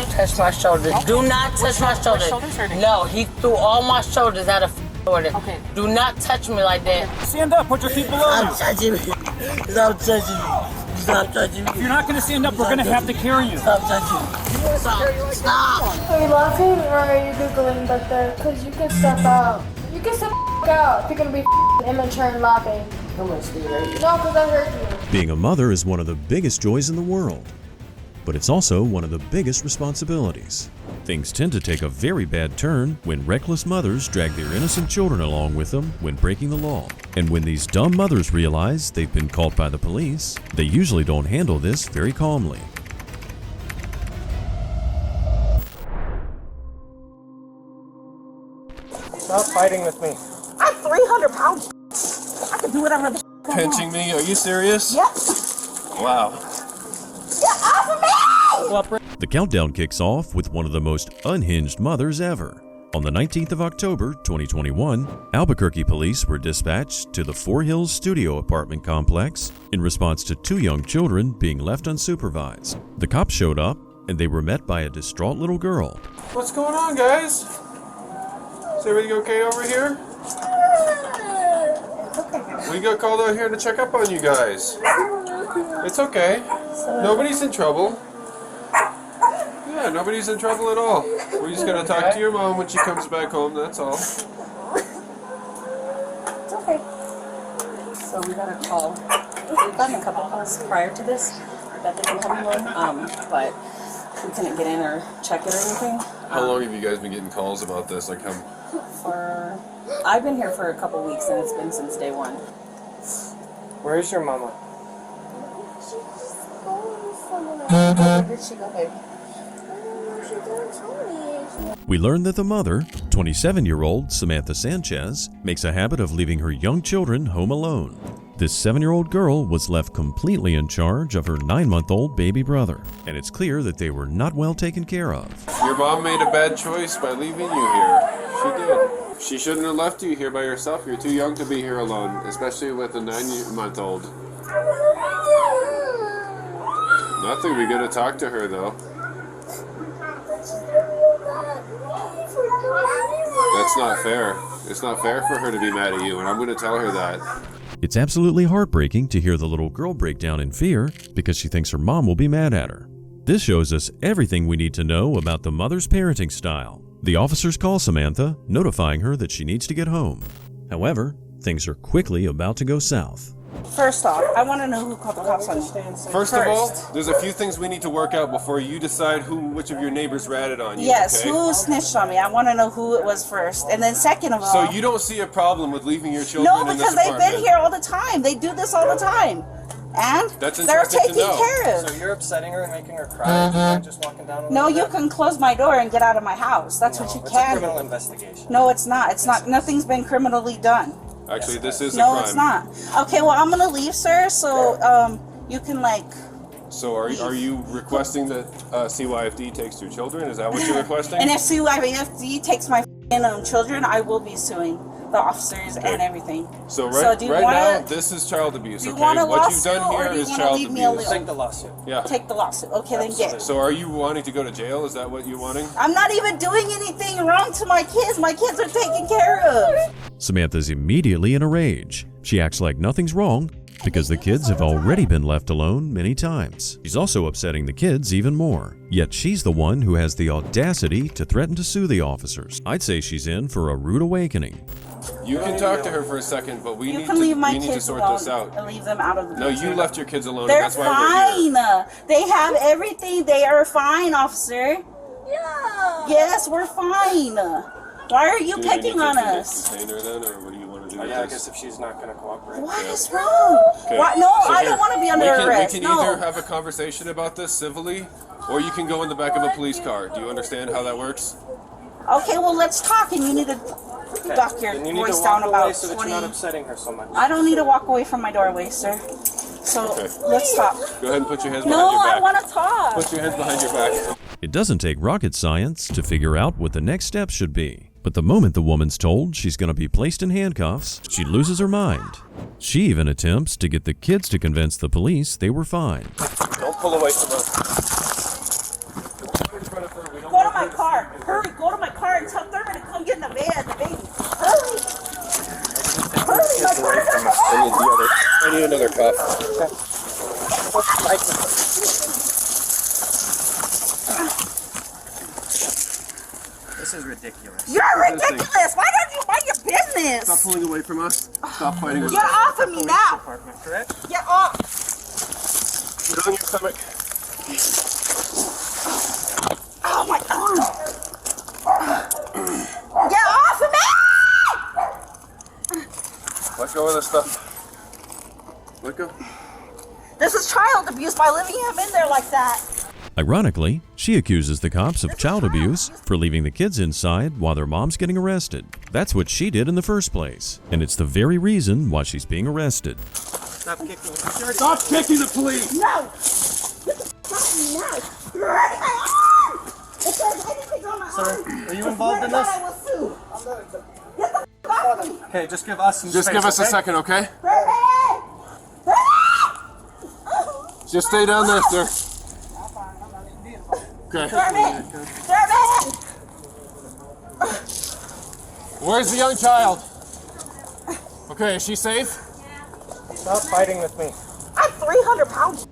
not touch my shoulders. Okay. Do not touch my shoulders. shoulders hurting? No, he threw all my shoulders out of order. Okay. Do not touch me like that. Stand up, put your feet below you. Stop touching me. Stop touching me. Stop touching me. If you're not going to stand up, we're going to have to carry you. Stop touching me. Stop. Are you laughing or are you giggling back there? Because you can step out. You can step out if you're going to be immature and laughing. I'm gonna stay right here. No, because I heard you. Being a mother is one of the biggest joys in the world, but it's also one of the biggest responsibilities. Things tend to take a very bad turn when reckless mothers drag their innocent children along with them when breaking the law. And when these dumb mothers realize they've been caught by the police, they usually don't handle this very calmly. Stop fighting with me. I'm 300 pounds. I can do whatever the I want. Pinching me? Are you serious? Yes. Wow. Get off of me! The countdown kicks off with one of the most unhinged mothers ever. On the 19th of October, 2021, Albuquerque police were dispatched to the Four Hills Studio apartment complex in response to two young children being left unsupervised. The cops showed up and they were met by a distraught little girl. What's going on, guys? Is everything okay over here? We got called out here to check up on you guys. It's okay. Nobody's in trouble. Yeah, nobody's in trouble at all. We're just gonna talk to your mom when she comes back home, that's all. It's okay. So we got a call. We've gotten a couple calls prior to this that they've been having one, but we couldn't get in or check it or anything. How long have you guys been getting calls about this? Like how? I've been here for a couple weeks and it's been since day one. Where's your mama? Where did she go, babe? We learned that the mother, 27-year-old Samantha Sanchez, makes a habit of leaving her young children home alone. This 7-year-old girl was left completely in charge of her 9-month-old baby brother, and it's clear that they were not well taken care of. Your mom made a bad choice by leaving you here. She did. She shouldn't have left you here by yourself. You're too young to be here alone, especially with a 9-month-old. Nothing. We gotta talk to her though. That's not fair. It's not fair for her to be mad at you, and I'm gonna tell her that. It's absolutely heartbreaking to hear the little girl break down in fear because she thinks her mom will be mad at her. This shows us everything we need to know about the mother's parenting style. The officers call Samantha, notifying her that she needs to get home. However, things are quickly about to go south. First off, I want to know who called the cops on you. First of all, there's a few things we need to work out before you decide which of your neighbors ratted on you. Yes, okay? who snitched on me? I want to know who it was first. And then second of all... So you don't see a problem with leaving your children No, in this because they've apartment? been here all the time. They do this all the time. And That's they're interesting to taken know. care of. So you're upsetting her and making her cry by just walking down a No, little you bit? can close my door and get out of my house. That's what you It's a can criminal do. investigation. No, it's not. It's not. Nothing's been criminally done. Actually, this is a No, crime. it's not. Okay, well, I'm gonna leave, sir. So, you can like. So are you requesting that CYFD takes your children? Is that what you're requesting? And if CYFD takes my children, I will be suing the officers and everything. So do you right wanna- now, this is child abuse, Do you okay? want a What you've lawsuit done or here do you is wanna child leave me alone? abuse. Take the lawsuit. Yeah. Take the lawsuit. Okay, then get. So are you wanting to go to jail? Is that what you're wanting? I'm not even doing anything wrong to my kids. My kids are taken care of. Samantha's immediately in a rage. She acts like nothing's wrong because the kids have already been left alone many times. She's also upsetting the kids even more. Yet she's the one who has the audacity to threaten to sue the officers. I'd say she's in for a rude awakening. You can talk to her for a second, but we You need can leave my to kids sort alone this out. and leave them out of the No, picture. you left your kids alone, They're and that's why we're here. fine. They have everything. They are fine, officer. Yeah. Yes, we're fine. Why are you Do we need picking to on us? detain her then, or what do you want to do with Yeah, I this? guess if she's not going to cooperate. What is wrong? Okay. What? No, So I here, don't want to be under arrest. We can No. either have a conversation about this civilly, or you can go in the back of a police car. Do you understand how that works? Okay, well, let's talk, and you need to duck your Then you need voice to down walk away about so that 20. you're not upsetting her so much. I don't need to walk away from my doorway, sir. So Okay. let's talk. Go ahead and put your hands No, behind your back. I want to talk. Put your hands behind your back. It doesn't take rocket science to figure out what the next step should be. But the moment the woman's told she's going to be placed in handcuffs, she loses her mind. She even attempts to get the kids to convince the police they were fine. Don't pull away from her. Go to my car. Hurry, go to my car and tell Thurman to come get in the van, the baby. Hurry. Hurry, my car. I need another cup. This is ridiculous. You're ridiculous. Why don't you mind your business? Stop pulling away from us. Stop fighting with Get us. off of me now. Department, correct? Get off. Put on your stomach. Oh my arm. Get off of me. Let go of this stuff. Let go. This is child abuse by leaving him in there like that. Ironically, she accuses the cops of child abuse for leaving the kids inside while their mom's getting arrested. That's what she did in the first place, and it's the very reason why she's being arrested. Stop kicking. Stop kicking the police! No. Get the fuck off me now. You're hurting my arm. If there's anything on my arm, Are you involved in this? I will sue. Get the fuck off of me. Okay, just give us some Just space, give us a okay? second, okay? Thurman. Just stay down there, sir. Okay. Thurman. Thurman. Where's the young child? Okay, is she safe? Stop fighting with me. I'm 300 pounds.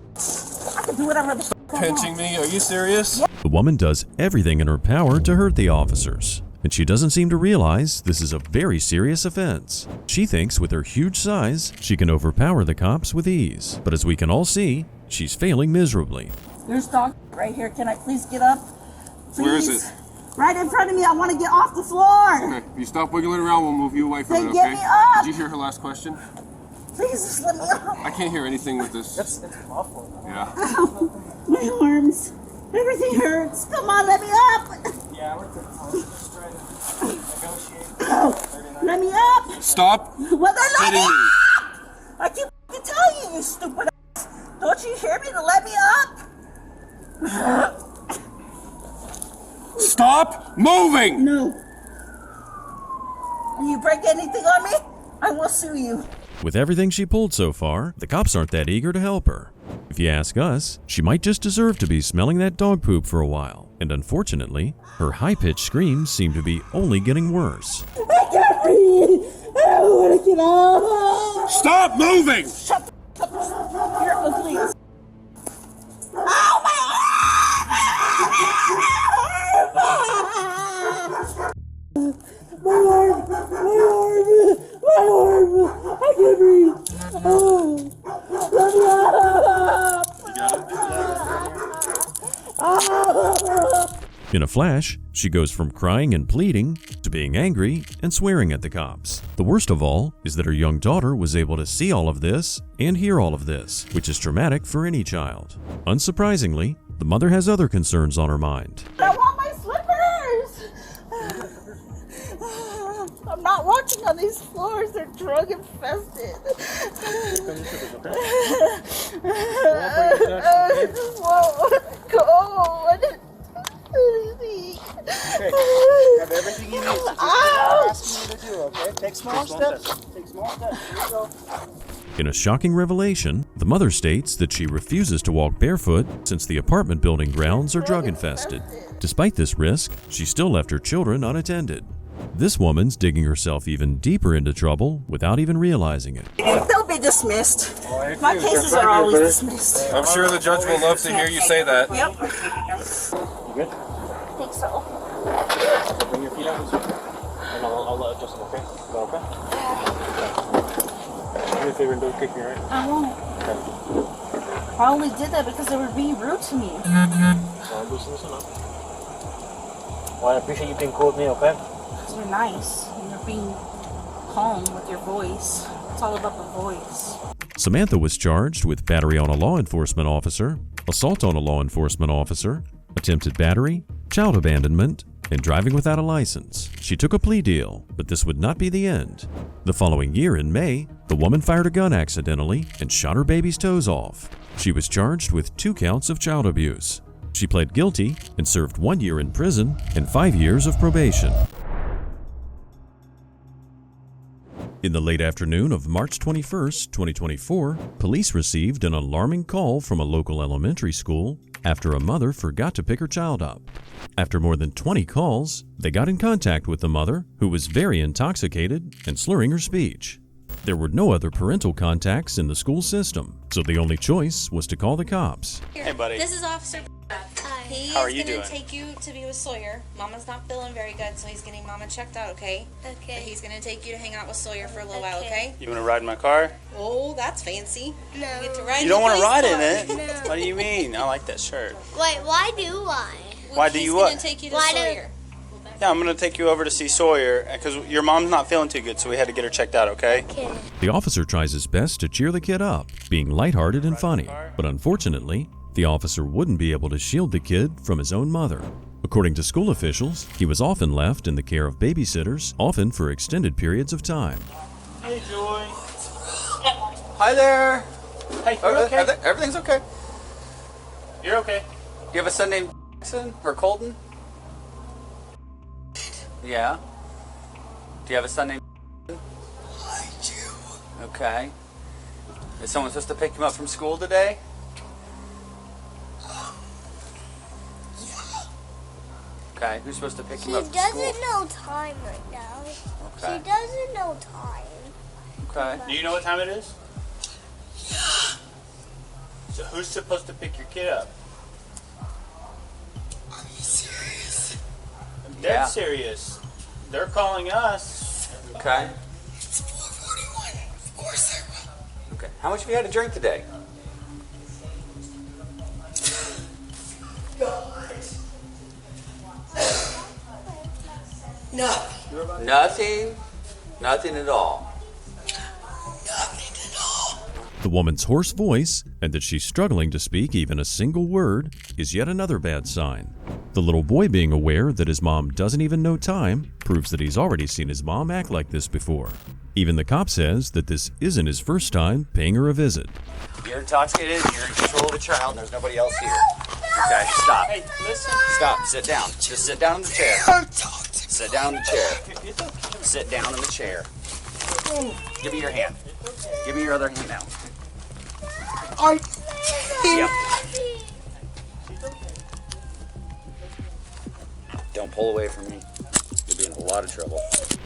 I can do whatever the fuck I want. Pinching me? Are you serious? The woman does everything in her power to hurt the officers, and she doesn't seem to realize this is a very serious offense. She thinks with her huge size, she can overpower the cops with ease. But as we can all see, she's failing miserably. There's dog right here. Can I please get up? Please. Where is it? Right in front of me. I want to get off the floor. Okay, if you stop wiggling around, we'll move you away from Then it, get okay? me up. Did you hear her last question? Please just let me up. I can't hear anything with this. It's awful. Yeah. My arms. Everything hurts. Come on, let me up. Yeah, we're just trying to negotiate. Oh, let me up. Stop Well, then let hitting me me. up. I keep fucking telling you, you stupid ass. Don't you hear me to let me up? Stop moving! No. You break anything on me, I will sue you. With everything she pulled so far, the cops aren't that eager to help her. If you ask us, she might just deserve to be smelling that dog poop for a while. And unfortunately, her high-pitched screams seem to be only getting worse. I can't breathe. I don't want to get out. Stop moving! Shut the fuck up. Here, please. Ow, my arm! My arm! I can't breathe. Oh, let me up. In a flash, she goes from crying and pleading to being angry and swearing at the cops. The worst of all is that her young daughter was able to see all of this and hear all of this, which is traumatic for any child. Unsurprisingly, the mother has other concerns on her mind. I want my slippers. I'm not walking on these floors. They're drug infested. I just won't go. Okay, have everything you need. Just what I'm asking you to do, okay? Take small steps. Take small steps. Here you go. In a shocking revelation, the mother states that she refuses to walk barefoot since the apartment building grounds are drug infested. Despite this risk, she still left her children unattended. This woman's digging herself even deeper into trouble without even realizing it. They'll be dismissed. My cases are always dismissed. I'm sure the judge will love to hear you say that. Yep. You good? I think so. Bring your feet up. And I'll adjust them, okay? Is that okay? Do me a favor and don't kick me, right? I won't. Okay. I only did that because they were being rude to me. So I'm loosening this one up. Well, I appreciate you being cool with me, okay? Because you're nice. And you're being calm with your voice. It's all about the voice. Samantha was charged with battery on a law enforcement officer, assault on a law enforcement officer, attempted battery, child abandonment, and driving without a license. She took a plea deal, but this would not be the end. The following year in May, the woman fired a gun accidentally and shot her baby's toes off. She was charged with 2 counts of child abuse. She pled guilty and served 1 year in prison and 5 years of probation. In the late afternoon of March 21, 2024, police received an alarming call from a local elementary school after a mother forgot to pick her child up. After more than 20 calls, they got in contact with the mother, who was very intoxicated and slurring her speech. There were no other parental contacts in the school system, so the only choice was to call the cops. Hey, buddy. This is Officer. He How are is you gonna doing? take you to be with Sawyer. Mama's not feeling very good, so he's getting Mama checked out, okay? Okay. But he's gonna take you to hang out with Sawyer for a little while, okay? You want to ride in my car? Oh, that's fancy. No. You get to ride You don't want to ride in it? No. What do you mean? I like that shirt. Wait, why do I? Why do you what? He's gonna take you to Why do- Sawyer. Yeah, I'm going to take you over to see Sawyer because your mom's not feeling too good, so we had to get her checked out, okay? Okay. The officer tries his best to cheer the kid up, being lighthearted and funny, but unfortunately, the officer wouldn't be able to shield the kid from his own mother. According to school officials, he was often left in the care of babysitters, often for extended periods of time. Hey, Joy. Hi there. Hey, you're okay? Everything's okay. You're okay. Do you have a son named Jackson or Colton? Yeah. Do you have a son named? I do. Okay. Is someone supposed to pick him up from school today? Okay. Who's supposed to pick him He up from school? doesn't know time right now. Okay. He doesn't know time. Okay. Do you know what time it is? Yeah. So who's supposed to pick your kid up? Are you serious? I'm dead Yeah. serious. They're calling us. Okay. It's 4:41. Of course I will. Okay. How much have you had to drink today? Nothing. Nothing. Nothing at all. Nothing at all. The woman's hoarse voice, and that she's struggling to speak even a single word, is yet another bad sign. The little boy being aware that his mom doesn't even know time proves that he's already seen his mom act like this before. Even the cop says that this isn't his first time paying her a visit. You're intoxicated. You're in control of the child. And there's nobody else here. Okay. Stop. Hey, listen. Stop. Sit down. Just sit down in the chair. Don't talk to me. Sit down in the chair. Sit down in the chair. Give me your hand. Give me your other hand now. Are you Yep. Don't pull away from me. You'll be in a lot of trouble.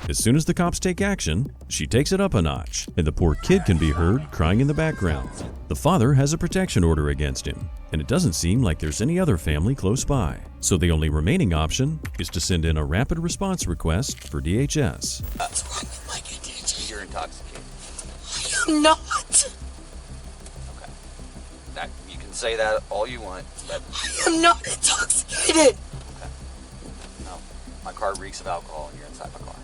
As soon as the cops take action, she takes it up a notch, and the poor kid can be heard crying in the background. The father has a protection order against him, and it doesn't seem like there's any other family close by. So the only remaining option is to send in a rapid response request for DHS. What's wrong with my condition? You're intoxicated. I am not. Okay. That, you can say that all you want, but I am not intoxicated. no. My car reeks of alcohol and you're inside my car.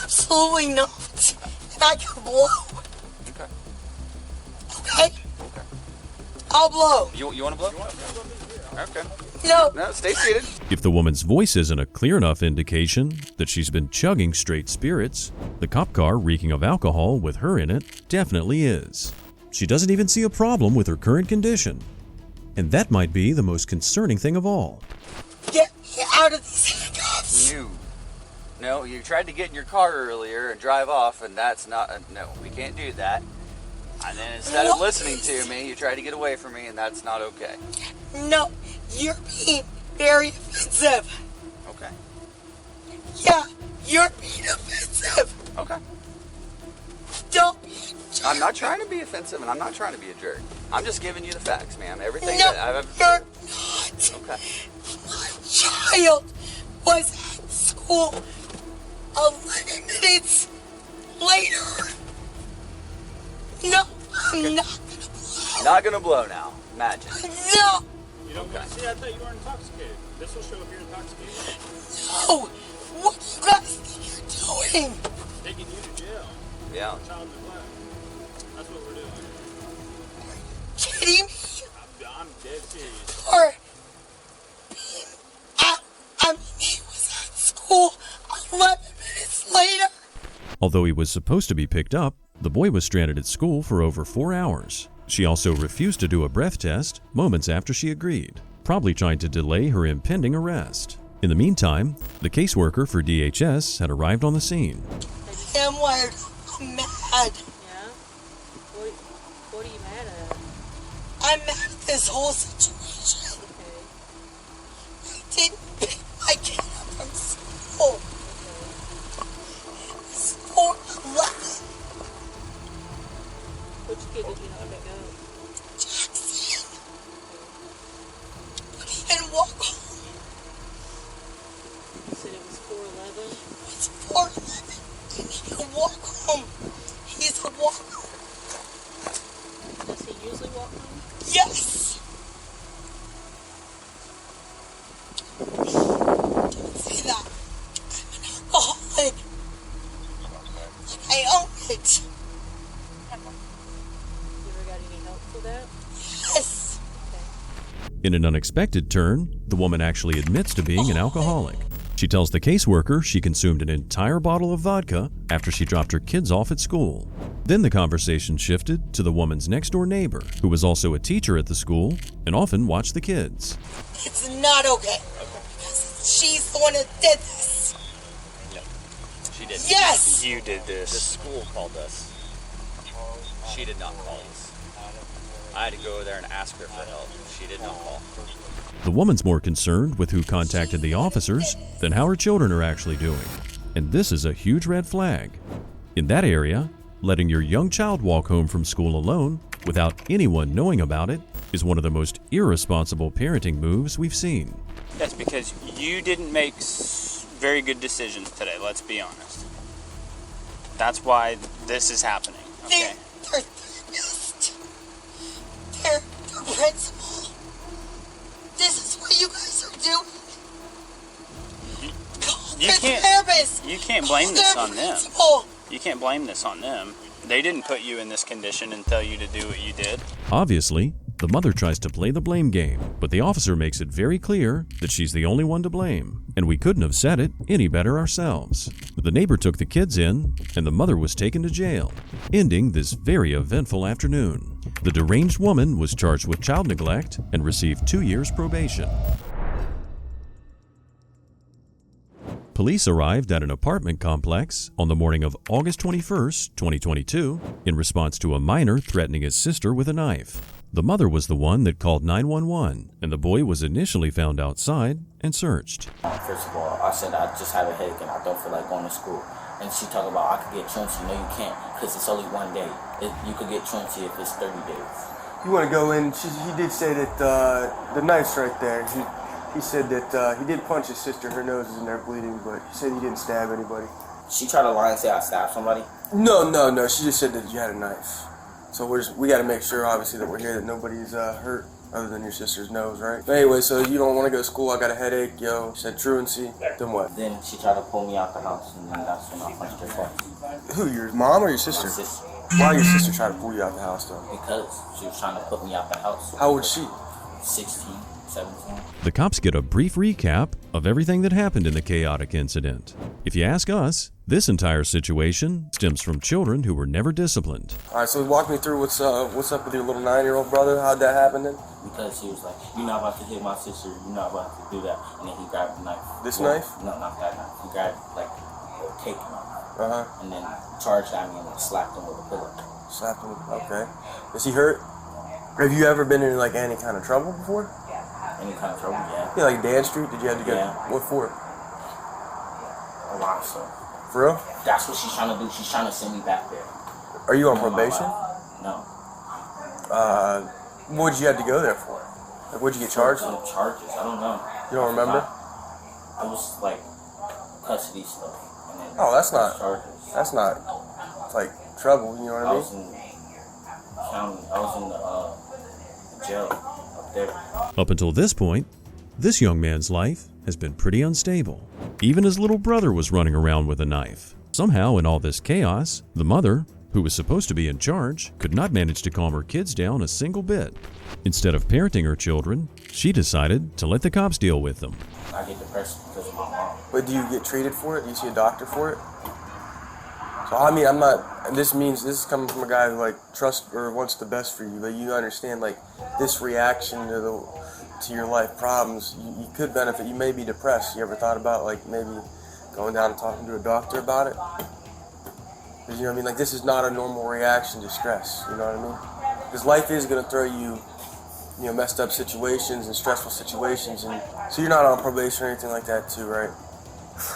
Absolutely not. And I can blow. Okay. Okay? Okay. I'll blow. You want to blow? Okay. No. No, stay seated. If the woman's voice isn't a clear enough indication that she's been chugging straight spirits, the cop car reeking of alcohol with her in it definitely is. She doesn't even see a problem with her current condition. And that might be the most concerning thing of all. Get me out of these handcuffs. No, you tried to get in your car earlier and drive off, and that's not. No, we can't do that. And then instead of listening to me, you tried to get away from me, and that's not okay. No, you're being very offensive. Okay. Yeah, you're being offensive. Okay. Don't be a jerk. I'm not trying to be offensive, and I'm not trying to be a jerk. I'm just giving you the facts, ma'am. Everything No, that I've. you're not. Okay. My child was at school 11 minutes later. No, I'm not gonna blow. Not gonna blow now. Imagine. No, You don't see, I thought you were intoxicated. This will show if you're intoxicated. no. What do you guys think you're doing? Taking you to jail. Yeah. Child neglect. That's what we're doing. Kidding me? I'm dead serious. Or being at, he was at school 11 minutes later. Although he was supposed to be picked up, the boy was stranded at school for over 4 hours. She also refused to do a breath test moments after she agreed, probably trying to delay her impending arrest. In the meantime, the caseworker for DHS had arrived on the scene. I'm wired. I'm mad. Yeah? What are you mad at? I'm mad at this whole situation. In an unexpected turn, the woman actually admits to being an alcoholic. She tells the caseworker she consumed an entire bottle of vodka after she dropped her kids off at school. Then the conversation shifted to the woman's next-door neighbor, who was also a teacher at the school and often watched the kids. It's not okay. Because she's the one that did this. No, she didn't. Yes! You did The this. school called us. She did not call us. I had to go over there and ask her for help. She did not call. The woman's more concerned with who contacted the officers than how her children are actually doing. And this is a huge red flag. In that area, letting your young child walk home from school alone without anyone knowing about it is one of the most irresponsible parenting moves we've seen. That's because you didn't make very good decisions today, let's be honest. That's why this is happening, okay? They're just... They're principal. This is what you guys are doing. You can't blame this on them. Principal. You can't blame this on them. They didn't put you in this condition and tell you to do what you did. Obviously, the mother tries to play the blame game, but the officer makes it very clear that she's the only one to blame, and we couldn't have said it any better ourselves. The neighbor took the kids in, and the mother was taken to jail, ending this very eventful afternoon. The deranged woman was charged with child neglect and received 2 years probation. Police arrived at an apartment complex on the morning of August 21st, 2022, in response to a minor threatening his sister with a knife. The mother was the one that called 911, and the boy was initially found outside and searched. First of all, I said I just have a headache and I don't feel like going to school. And she talked about I could get truancy. No, you can't, because it's only 1 day. You could get truancy if it's 30 days. You want to go in? He did say that the knife's right there. He said that he did punch his sister. Her nose is in there bleeding, but he said he didn't stab anybody. She tried to lie and say I stabbed somebody? No. She just said that you had a knife. So we got to make sure, obviously, that we're here, that nobody's hurt other than your sister's nose, right? But anyway, so you don't want to go to school. I got a headache, yo. Said truancy. Then what? Then she tried to pull me out the house, and then that's when I punched her twice. Who, your mom or your sister? My sister. Why your sister tried to pull you out the house, though? Because she was trying to put me out the house. How old is she? 16, 17. The cops get a brief recap of everything that happened in the chaotic incident. If you ask us, this entire situation stems from children who were never disciplined. All right, so walk me through what's up with your little 9-year-old brother. How'd that happen then? Because he was like, you're not about to hit my sister, you're not about to do that. And then he grabbed the knife. This knife? No, not that knife. He grabbed like a cake knife. Uh-huh. And then charged at me and slapped him with a pillow. Slapped him? Okay. Is he hurt? Have you ever been in like any kind of trouble before? Any kind of trouble, yeah. Yeah, like Dan Street? Did you have to go? Yeah. What for? A lot of stuff. For real? That's what she's trying to do. She's trying to send me back there. Are you on probation? No. What did you have to go there for? Like, what'd you get charged? Some charges. I don't know. You don't remember? It was like custody stuff. And then Oh, that's not. charges. That's not like trouble. You know what I I mean? was in county. I was in the jail up there. Up until this point, this young man's life has been pretty unstable. Even his little brother was running around with a knife. Somehow, in all this chaos, the mother, who was supposed to be in charge, could not manage to calm her kids down a single bit. Instead of parenting her children, she decided to let the cops deal with them. I get depressed because of my mom. But do you get treated for it? Do you see a doctor for it? So I mean, I'm not. This is coming from a guy who like trusts or wants the best for you. Like you understand, like this reaction to your life problems, you could benefit. You may be depressed. You ever thought about like maybe going down and talking to a doctor about it? Because you know what I mean. Like this is not a normal reaction to stress. You know what I mean? Because life is gonna throw you, you know, messed up situations and stressful situations, and so you're not on probation or anything like that too, right?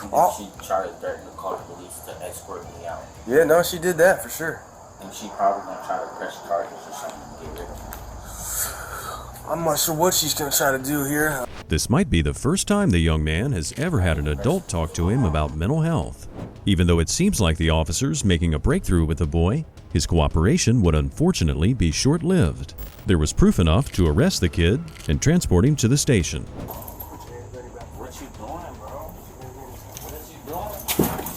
And she tried to threaten to call the police to escort me out. Yeah, no, she did that for sure. And she probably gonna try to press charges or something to get rid of me. I'm not sure what she's gonna try to do here. This might be the first time the young man has ever had an adult talk to him about mental health. Even though it seems like the officers making a breakthrough with the boy, his cooperation would unfortunately be short-lived. There was proof enough to arrest the kid and transport him to the station. What you doing, bro?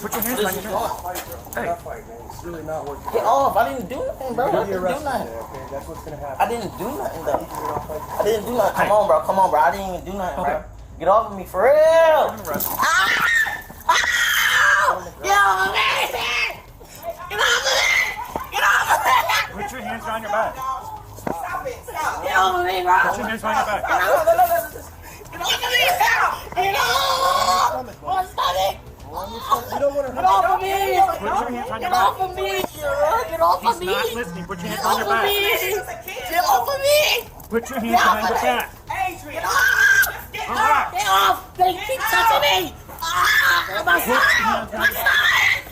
Put your hands on your Hey. It's really not working. Get off. I didn't do nothing, bro. I didn't do nothing. Okay, that's what's gonna happen. I didn't do nothing, though. I didn't do nothing. Come on, bro. Come on, bro. I didn't even do nothing, bro. Get off of me, for real. Ah! Get off of me! Get off of me! Get off of me! Put your hands behind your back. Stop it! Stop! Get off of me, bro! Put your hands behind your back. Get off of me! Get off of me! Get off! Stop it! You don't want to Get off of me! Put your hands behind your Get off back. of me! Get off of He's me! not listening. Put your hands Get behind off your of back. me! Get off of me! Put your hands behind your back. Get off! Get off! Get off! They keep touching me! Ah! My side! My side!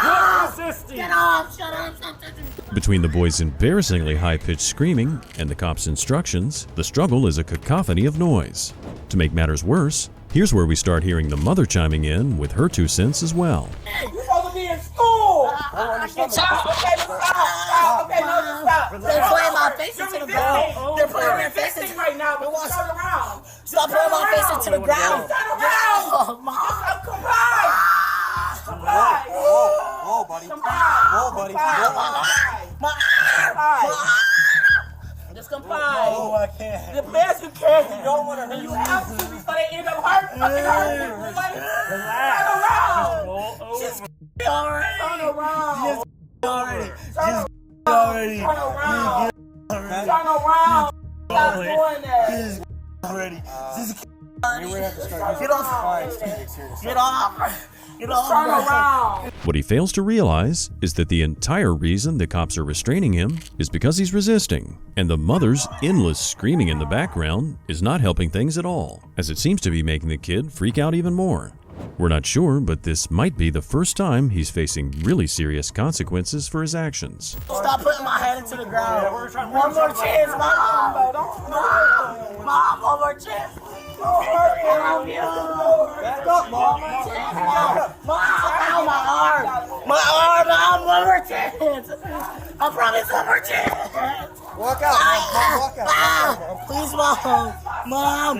Quit resisting. Get off! Shut up! Stop touching me! Between the boys' embarrassingly high-pitched screaming and the cops' instructions, the struggle is a cacophony of noise. To make matters worse, here's where we start hearing the mother chiming in with her 2 cents as well. You're supposed to be in school! Stop! Okay, stop! Okay, no, stop! They're putting my face into the ground! They're putting my face into right now, but turn around! Stop putting my face into the ground! Turn around! Mom! Comply! Comply! Whoa, buddy. Whoa, buddy. Just comply. Oh, I can't. The best you can. You don't want to hurt. You have to before they end up hurting. Relax. Turn around. Roll over. Just already. Turn around. Already. Turn around. Turn around. Stop doing that. Already. Get off. Get off. Get off. Turn around. What he fails to realize is that the entire reason the cops are restraining him is because he's resisting, and the mother's endless screaming in the background is not helping things at all, as it seems to be making the kid freak out even more. We're not sure, but this might be the first time he's facing really serious consequences for his actions. Stop putting my head into the ground. One more chance, Mom. Mom, one more chance. I love you. Back up, Mom. Mom, ow, my arm. My arm, Mom, one more chance. I promise one more chance. Walk out, Mom. Walk out. Please, Mom. Mom,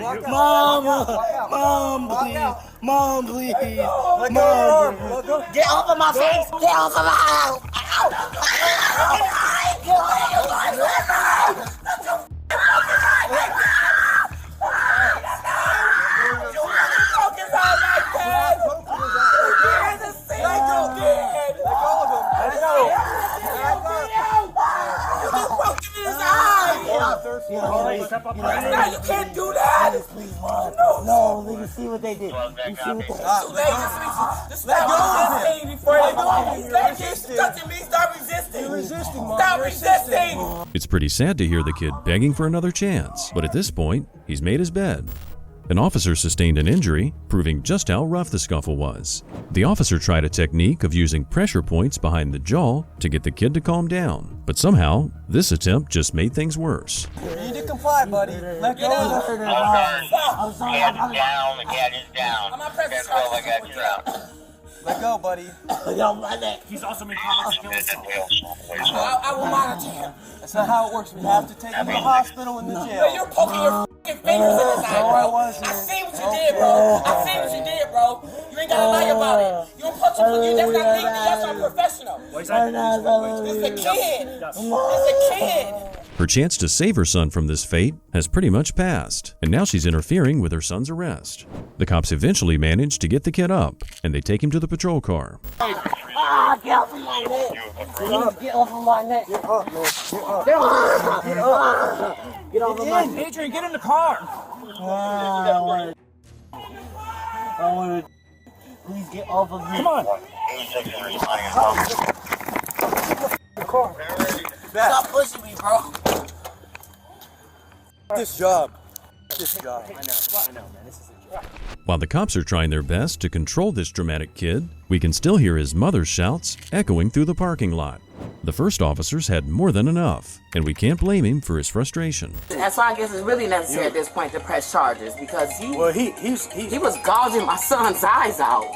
please. Mom, please. Let go of your arm. Let go. Get off of my face. Get off of my ow. You can't do that! Please, Mom. No, let me see what they did. Let me see what they did. Let go of him before they do it. Stop touching me. Stop resisting. You're resisting, Mom. Stop resisting. It's pretty sad to hear the kid begging for another chance, but at this point, he's made his bed. An officer sustained an injury, proving just how rough the scuffle was. The officer tried a technique of using pressure points behind the jaw to get the kid to calm down, but somehow, this attempt just made things worse. You need to comply, buddy. Let go of him. I'm sorry. down, the cat is down. I'm not pressing That's all I got you out. Let go, buddy. Yo, my neck. He's also made comments against I will monitor him. That's not how it works. We have to take him to the hospital and the jail. You're poking your f***ing fingers in his eye, No, bro. I wasn't. I see what you did, bro. I see what you did, bro. You ain't gotta lie about it. You don't punch your foot. That's not legal. That's not professional. It's a kid. It's a kid. Her chance to save her son from this fate has pretty much passed, and now she's interfering with her son's arrest. The cops eventually manage to get the kid up, and they take him to the patrol car. Get off of my neck. Get off of my neck. Get up, man. Get up. Get off. Get off of my neck. Adrian, get in the car. I want to. Please get off of me. Come on. Stop pushing me, bro. This job. This job. I know, man. This is a job. While the cops are trying their best to control this dramatic kid, we can still hear his mother's shouts echoing through the parking lot. The first officers had more than enough, and we can't blame him for his frustration. That's why I guess it's really necessary at this point to press charges, because he was gouging my son's eyes out.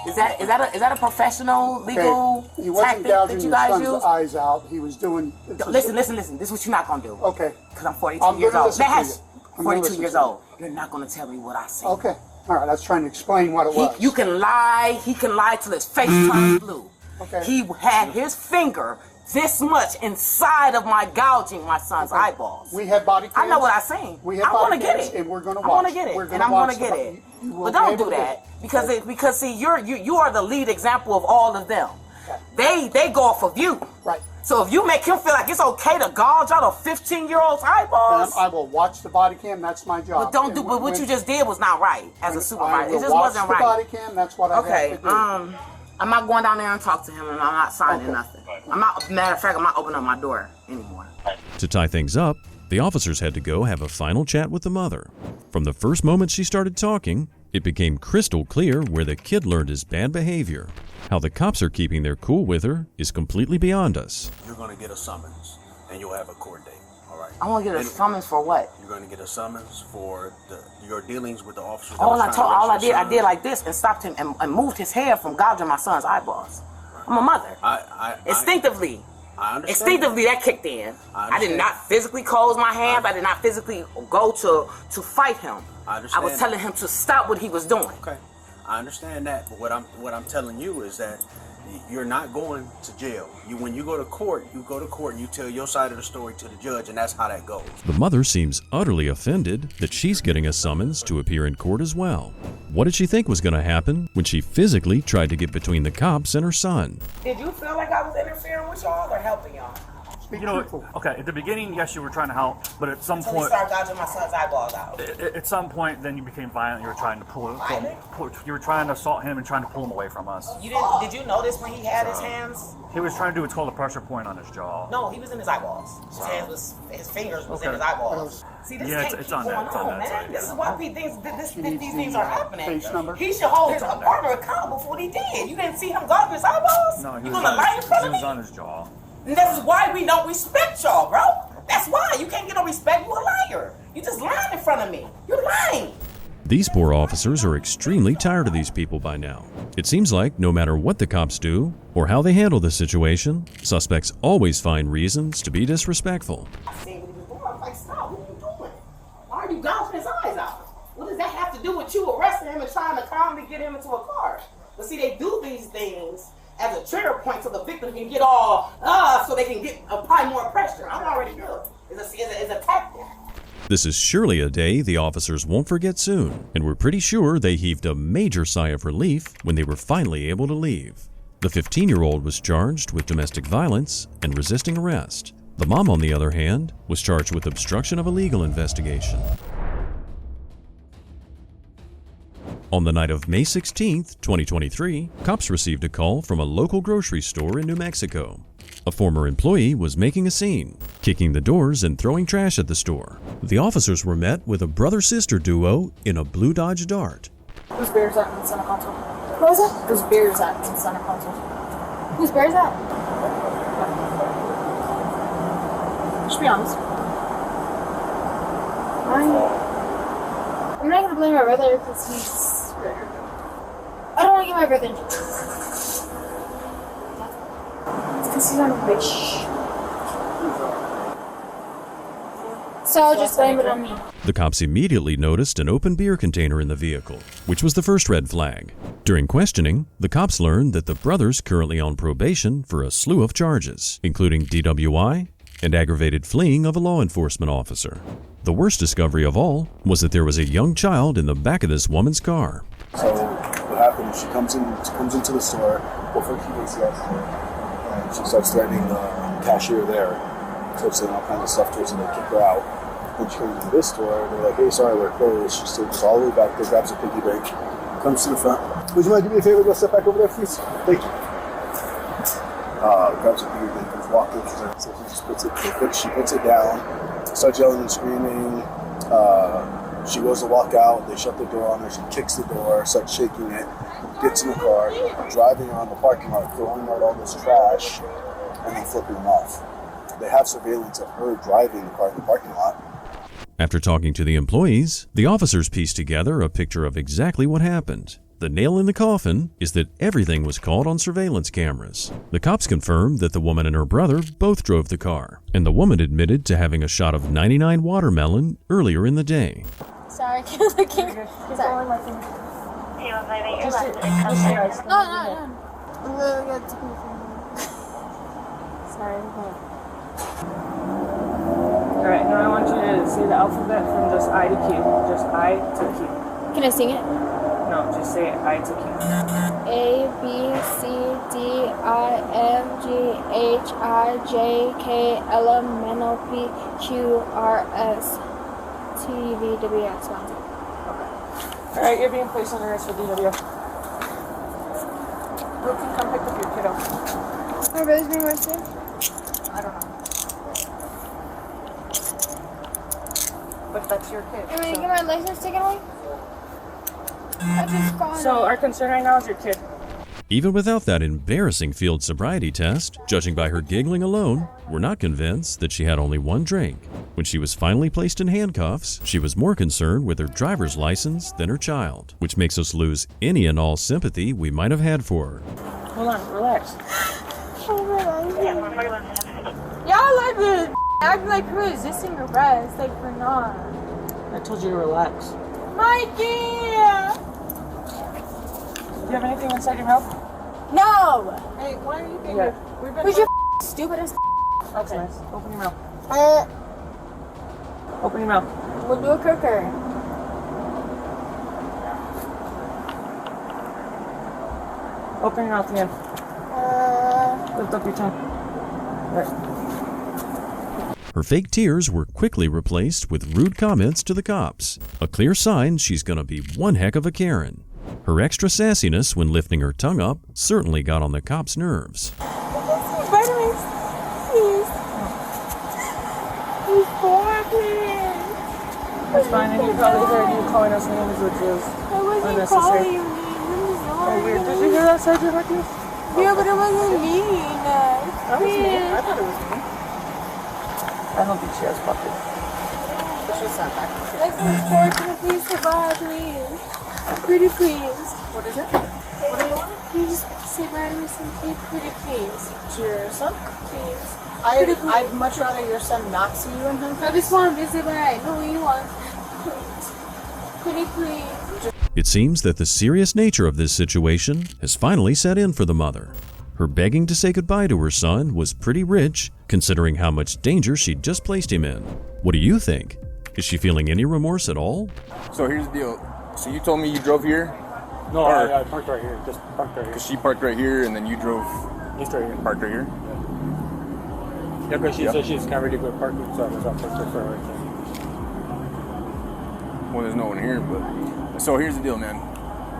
Is that a professional legal he wasn't tactic gouging that you your guys son's use? eyes out. He was doing. Listen. This is what you're not gonna do. Okay. Because I'm 42 I'm years gonna old. listen to Nash, you. I'm gonna 42 listen years to you. old. You're not gonna tell me what I see. Okay. All right, I was trying to explain what it was. You can lie. He can lie till his face turns blue. Okay. He had his finger this much inside of my gouging my son's eyeballs. We have body cams. I know what I'm saying. We have I want to body get cams, it. and we're going to watch. I want to get it, We're gonna and I'm going watch to get the- it. you will But be don't able do to that because see you are the lead example of all of them. They go off of you. Right. So if you make him feel like it's okay to gouge out a 15-year-old's eyeballs, I will watch the body cam. That's my job. but don't do. But what you just did was not right as a supervisor. It just wasn't right. Watch the body cam. That's what I Okay, have to do. I'm not going down there and talk to him, and I'm not signing nothing. I'm not. Matter of fact, I'm not opening up my door anymore. To tie things up, the officers had to go have a final chat with the mother. From the first moment she started talking, it became crystal clear where the kid learned his bad behavior. How the cops are keeping their cool with her is completely beyond us. You're going to get a summons, and you'll have a court date, all right? I want to get a summons for what? You're going to get a summons for your dealings with the officers. All I did like this and stopped him and moved his hair from gouging my son's eyeballs. I'm a mother. Instinctively. I understand. Instinctively, that kicked in. I did not physically close my hands. I did not physically go to fight him. I understand. I was telling him to stop what he was doing. Okay, I understand that, but what I'm telling you is that you're not going to jail. When you go to court and you tell your side of the story to the judge, and that's how that goes. The mother seems utterly offended that she's getting a summons to appear in court as well. What did she think was going to happen when she physically tried to get between the cops and her son? Did you feel like I was interfering with y'all or helping y'all? You know, okay, at the beginning, yes, you were trying to help, but at some Until point, he started gouging my son's eyeballs out. at some point, then you became violent. You were trying to you were trying to assault him and trying to pull him away from us. Did you notice when he had his hands? He was trying to do what's called a pressure point on his jaw. No, he was in his eyeballs. His fingers was in his eyeballs. See, this can't keep going on, man. This is why these things are happening. He should hold his partner accountable for what he did. You didn't see him gouging his eyeballs? No, you gonna lie in front he of me? was on his jaw. And this is why we don't respect y'all, bro. That's why. You can't get no respect. You're a liar. You just lying in front of me. You're lying. These poor officers are extremely tired of these people by now. It seems like no matter what the cops do or how they handle the situation, suspects always find reasons to be disrespectful. I seen what he was doing. I was like, stop. What are you doing? Why are you gouging his eyes out? What does that have to do with you arresting him and trying to calmly get him into a car? But see, they do these things as a trigger point so the victim can get all, so they can apply more pressure. I'm already good. It's a tactic. This is surely a day the officers won't forget soon, and we're pretty sure they heaved a major sigh of relief when they were finally able to leave. The 15-year-old was charged with domestic violence and resisting arrest. The mom, on the other hand, was charged with obstruction of a legal investigation. On the night of May 16, 2023, cops received a call from a local grocery store in New Mexico. A former employee was making a scene, kicking the doors and throwing trash at the store. The officers were met with a brother-sister duo in a blue Dodge Dart. Whose beer's at in the center console? What was that? Whose beer's at in the center console? Whose beer's at? Just be honest. I'm not gonna blame my brother because he's. I don't want to get my brother. It's because he's on a bitch. So I'll just blame it on me. The cops immediately noticed an open beer container in the vehicle, which was the first red flag. During questioning, the cops learned that the brother's currently on probation for a slew of charges, including DWI and aggravated fleeing of a law enforcement officer. The worst discovery of all was that there was a young child in the back of this woman's car. So what happened is she comes into the store, well, first she gets yesterday, and she starts threatening the cashier there, starts saying all kinds of stuff to her, so they kick her out. Then she comes into this store, they're like, hey, sorry, we're closed. She still goes all the way back there, grabs a piggy bank, comes to the front. Would you mind doing me a favor, go step back over there, please? Thank you. Grabs a piggy bank, goes walking, so she puts it down, starts yelling and screaming. She goes to walk out, they shut the door on her, she kicks the door, starts shaking it, gets in the car, driving around the parking lot, throwing out all this trash, and then flipping them off. They have surveillance of her driving the car in the parking lot. After talking to the employees, the officers pieced together a picture of exactly what happened. The nail in the coffin is that everything was caught on surveillance cameras. The cops confirmed that the woman and her brother both drove the car, and the woman admitted to having a shot of 99 watermelon earlier in the day. Sorry, I keep looking. Sorry. No. I'm gonna get to Sorry. Alright, now I want you to say the alphabet from just I to Q. Just I to Q. Can I sing it? No, just say I to Q. A, B, C, D, I, M, G, H, I, J, K, L, M, N, O, P, Q, R, S, T, V, W, X, Y, Z. Alright, you're being placed on arrest for DW. Brooke can come pick up your kiddo. My brother's being arrested? I don't know. But that's your kid. Am I gonna get my license taken away? I just got So our concern right now is your kid. Even without that embarrassing field sobriety test, judging by her giggling alone, we're not convinced that she had only one drink. When she was finally placed in handcuffs, she was more concerned with her driver's license than her child, which makes us lose any and all sympathy we might have had for her. Hold on, relax. Y'all like to act like we're resisting arrest, like we're not. I told you to relax. Mikey! Do you have anything inside your mouth? No! Hey, why are you being Yeah. We've been Who's your stupid as That's nice. Open your mouth. Uh, Open your mouth. we'll do a cooker. Open your mouth again. Lift up your tongue. Right. Her fake tears were quickly replaced with rude comments to the cops, a clear sign she's gonna be one heck of a Karen. Her extra sassiness when lifting her tongue up certainly got on the cops' nerves. Vitamins, please. Please, please. That's fine, and you probably heard you calling us names, which is I wasn't unnecessary. calling you mean. Oh, weird. Did you hear that, Sergeant Marcus? Yeah, but it wasn't mean. That was me. I thought it was me. I don't think she has pocket. She's not back. Let's report to the police department, please. Pretty please. What is it? What do you want? Can you just say vitamins and keep pretty please? To your son? Please. I'd much rather your son not see you in handcuffs. I just want to visit, but I know what you want. Please. Pretty please. It seems that the serious nature of this situation has finally set in for the mother. Her begging to say goodbye to her son was pretty rich, considering how much danger she'd just placed him in. What do you think? Is she feeling any remorse at all? So here's the deal. So you told me you drove here? No, I parked right here. Just parked right here. Because she parked right here, and then you drove. Just right here. Parked right here. Yeah, because she said she's kind of ready to go parking, so I parked her for right there. Well, there's no one here, but so here's the deal, man.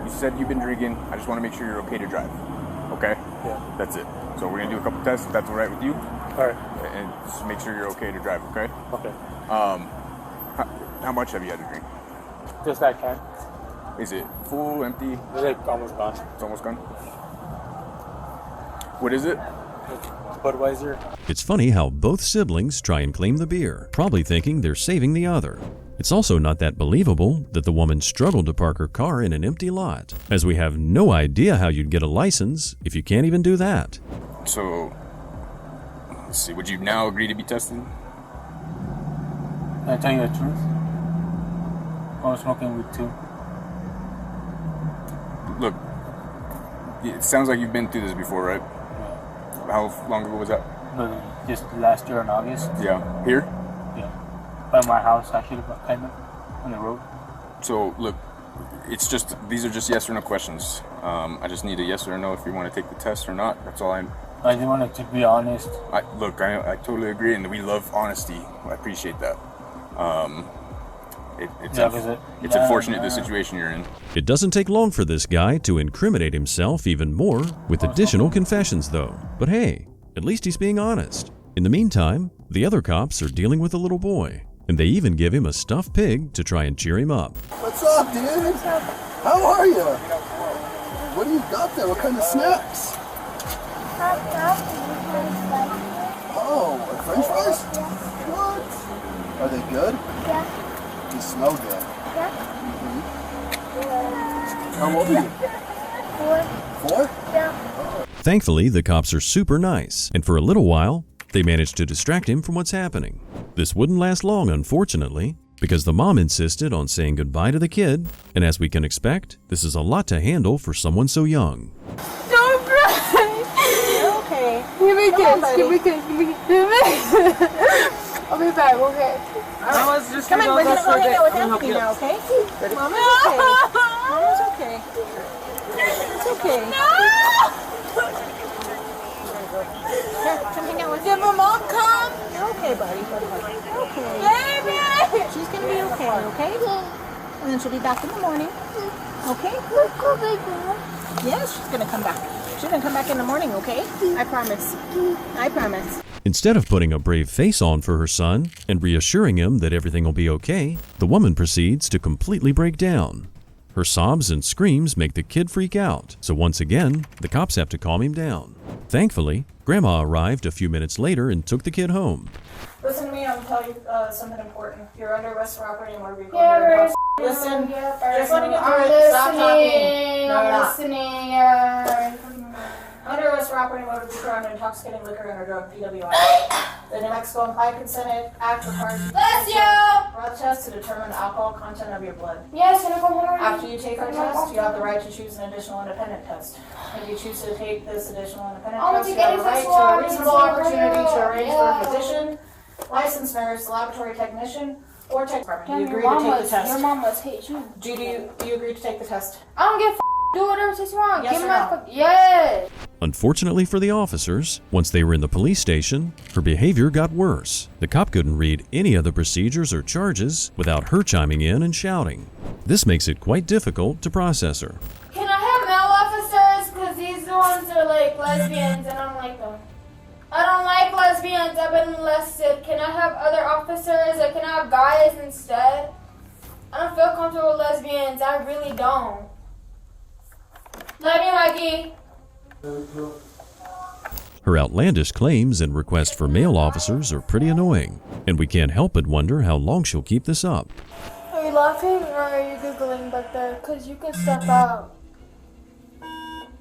You said you've been drinking. I just want to make sure you're okay to drive. Okay? Yeah. That's it. So we're gonna do a couple tests. If that's all right with you. All right. And just make sure you're okay to drive. Okay? Okay. How much have you had to drink? Just that can. Is it full, empty? It's like almost gone. It's almost gone. What is it? Budweiser. It's funny how both siblings try and claim the beer, probably thinking they're saving the other. It's also not that believable that the woman struggled to park her car in an empty lot, as we have no idea how you'd get a license if you can't even do that. So, let's see. Would you now agree to be tested? Can I tell you the truth? I was smoking weed too. Look, it sounds like you've been through this before, right? How long ago was that? No, just last year in August. Yeah. Here? Yeah. By my house, actually, kind of, on the road. So, look, it's just, these are just yes or no questions. I just need a yes or no if you want to take the test or not. That's all I just wanted to be honest. I totally agree, and we love honesty. I appreciate that. It's unfortunate the situation you're in. It doesn't take long for this guy to incriminate himself even more with additional confessions, though. But hey, at least he's being honest. In the meantime, the other cops are dealing with a little boy, and they even give him a stuffed pig to try and cheer him up. What's up, dude? How are you? What do you got there? What kind of snacks? Oh, like French fries? What? Are they good? Yeah. They smell good. Yeah. How old are you? 4? Yeah. Thankfully, the cops are super nice, and for a little while, they managed to distract him from what's happening. This wouldn't last long, unfortunately. because the mom insisted on saying goodbye to the kid, and as we can expect, this is a lot to handle for someone so young. Don't cry. You're okay. Give me a Come on, kiss. Give me a kiss. Give me a kiss. I'll be back, okay? Mama's just come on, we're gonna go hang out with Anthony now, okay? Mama's okay. Mama's okay. It's okay. No! Here, come hang out with Did my mom come? You're okay, buddy. You're okay. Baby! She's gonna be okay, okay? And then she'll be back in the morning. Okay? Yes, she's gonna come back. She's gonna come back in the morning, okay? I promise. I promise. Instead of putting a brave face on for her son and reassuring him that everything will be okay, the woman proceeds to completely break down. Her sobs and screams make the kid freak out, so once again, the cops have to calm him down. Thankfully, Grandma arrived a few minutes later and took the kid home. Listen to me, I'm going to tell you something important. You're under arrest for operating motor vehicle. Yeah, Listen, yeah, just let me get through I'm it. Stop talking. listening. No, you're not. Listening. Yeah. Under arrest for operating motor vehicle under intoxicating liquor and or drug DWI. The New Mexico Implied Consent Act requires Bless you. blood test to determine the alcohol content of your blood. Yes, can I come home? After you take our test, you have the right to choose an additional independent test. If you choose to take this additional independent I want test, to you have get the it right for to a sure. reasonable It's opportunity to real. arrange for a physician, licensed nurse, laboratory technician, or tech department. Do you agree to take the test? Your mom must hate you. Do you agree to take the test? I don't give a do whatever takes wrong. Yes Give or me my no? yes. Unfortunately for the officers, once they were in the police station, her behavior got worse. The cop couldn't read any of the procedures or charges without her chiming in and shouting. This makes it quite difficult to process her. Can I have male officers? Because these ones are like lesbians and I don't like them. I don't like lesbians. I've been molested. Can I have other officers or can I have guys instead? I don't feel comfortable with lesbians. I really don't. Love you, Mikey. Her outlandish claims and requests for male officers are pretty annoying, and we can't help but wonder how long she'll keep this up. Are you laughing or are you giggling back there? Because you can step out.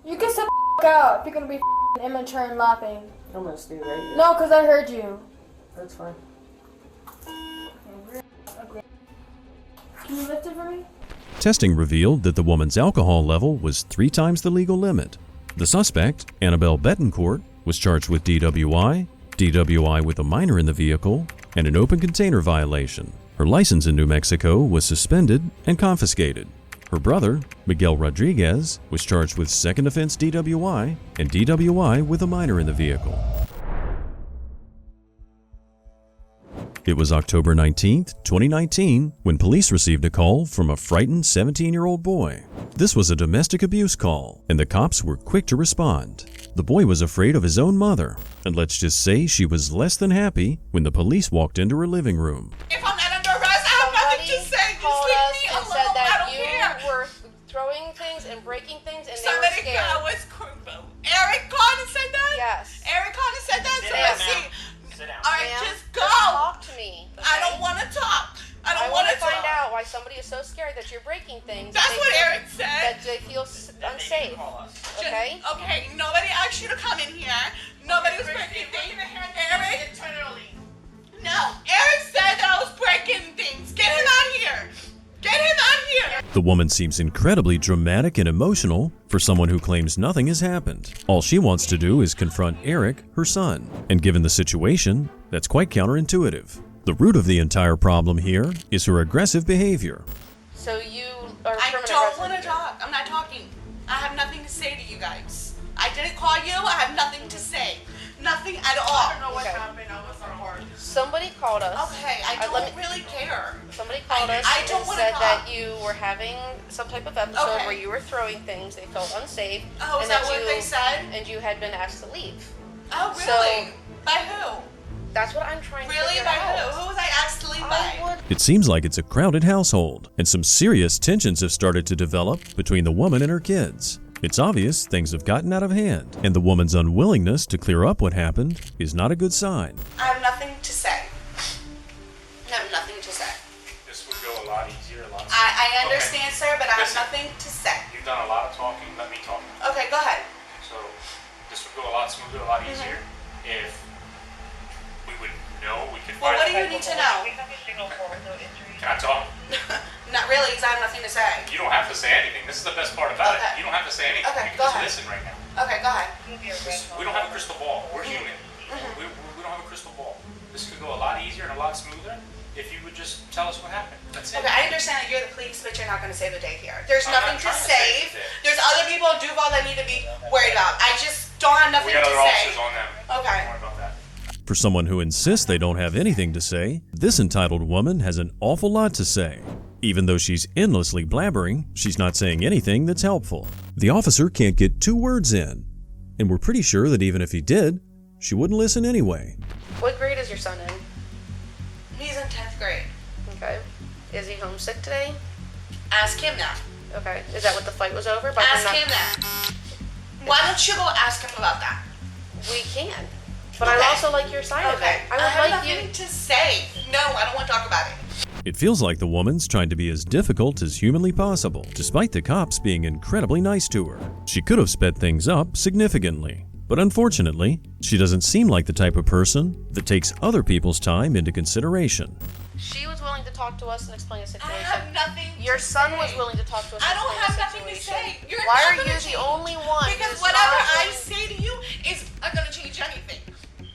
You can step out if you're going to be immature and laughing. I'm gonna stay right here. No, because I heard you. That's fine. Can you lift it for me? Testing revealed that the woman's alcohol level was 3 times the legal limit. The suspect, Annabelle Betancourt, was charged with DWI, DWI with a minor in the vehicle, and an open container violation. Her license in New Mexico was suspended and confiscated. Her brother, Miguel Rodriguez, was charged with second offense DWI and DWI with a minor in the vehicle. It was October 19th, 2019, when police received a call from a frightened 17-year-old boy. This was a domestic abuse call, and the cops were quick to respond. The boy was afraid of his own mother, and let's just say she was less than happy when the police walked into her living room. If I'm not under arrest, I have nothing to say. Just leave me alone. Said that I don't care. you were throwing things and breaking things, and Somebody they were scared. was Eric Conner said that? Yes. Eric Conner said that? Sit So down, let's see. Sit down. All right, Ma'am, just go. talk to me. I don't want to talk. I don't want want to to find talk. out why somebody is so scared that you're breaking things. That's that what they- Eric said. That they feel unsafe. Okay? Okay, nobody asked you to come in here. Nobody was breaking things. Eric? No, Eric said that I was breaking things. Get him out here. Get him out here. The woman seems incredibly dramatic and emotional for someone who claims nothing has happened. All she wants to do is confront Eric, her son, and given the situation, that's quite counterintuitive. The root of the entire problem here is her aggressive behavior. So you are I permanent don't want to resident here. talk. I'm not talking. I have nothing to say to you guys. I didn't call you. I have nothing to say. Nothing at all. I don't know what happened. I was on board. Somebody called us. Okay, I don't really care. Somebody called us I don't and wanna said talk. that you were having some type of episode Okay. where you were throwing things. They felt unsafe. Oh, is and that what they said? And you had been asked to leave. Oh, really? By who? That's what I'm trying to Really? figure By out. who? Who was I asked to leave by? It seems like it's a crowded household, and some serious tensions have started to develop between the woman and her kids. It's obvious things have gotten out of hand, and the woman's unwillingness to clear up what happened is not a good sign. I have nothing to say. I have nothing to say. This would go a lot easier, a lot. I understand, sir, but I have Listen. nothing to say. You've done a lot of talking. Let me talk. Okay, go ahead. So this would go a lot smoother, a lot easier if we would know. We could. Well, find what do you need to know? Can Can I talk? Not really, because I have nothing to say. You don't have to say anything. This is the best part about it. You don't have to say anything. Okay, You go can ahead. just listen right now. Okay, go ahead. We don't have a crystal ball. We're human. We don't have a crystal ball. This could go a lot easier and a lot smoother if you would just tell us what happened. That's it. Okay, I understand that you're the police, but you're not going to save the day here. There's I'm nothing not to trying to save save. the day. There's other people in Duval that need to be worried about. I just don't have nothing We got to other say. officers on them. Okay. Don't worry about that. For someone who insists they don't have anything to say, this entitled woman has an awful lot to say. Even though she's endlessly blabbering, she's not saying anything that's helpful. The officer can't get 2 words in, and we're pretty sure that even if he did, she wouldn't listen anyway. What grade is your son in? He's in 10th grade. Okay. Is he homesick today? Ask him that. Okay. Is that what the fight was over? About Ask him that. Why don't you go ask him about that? We can. But I'd also like your side of it. I would have like nothing you to say. No, I don't want to talk about it. It feels like the woman's trying to be as difficult as humanly possible, despite the cops being incredibly nice to her. She could have sped things up significantly, but unfortunately, she doesn't seem like the type of person that takes other people's time into consideration. She was willing to talk to us and explain the situation. I have nothing Your to son say. was willing to talk to us. I and don't explain have the nothing to situation. say. You're Why not are gonna you change- the only one? Because who's whatever not I willing- say to you is not going to change anything.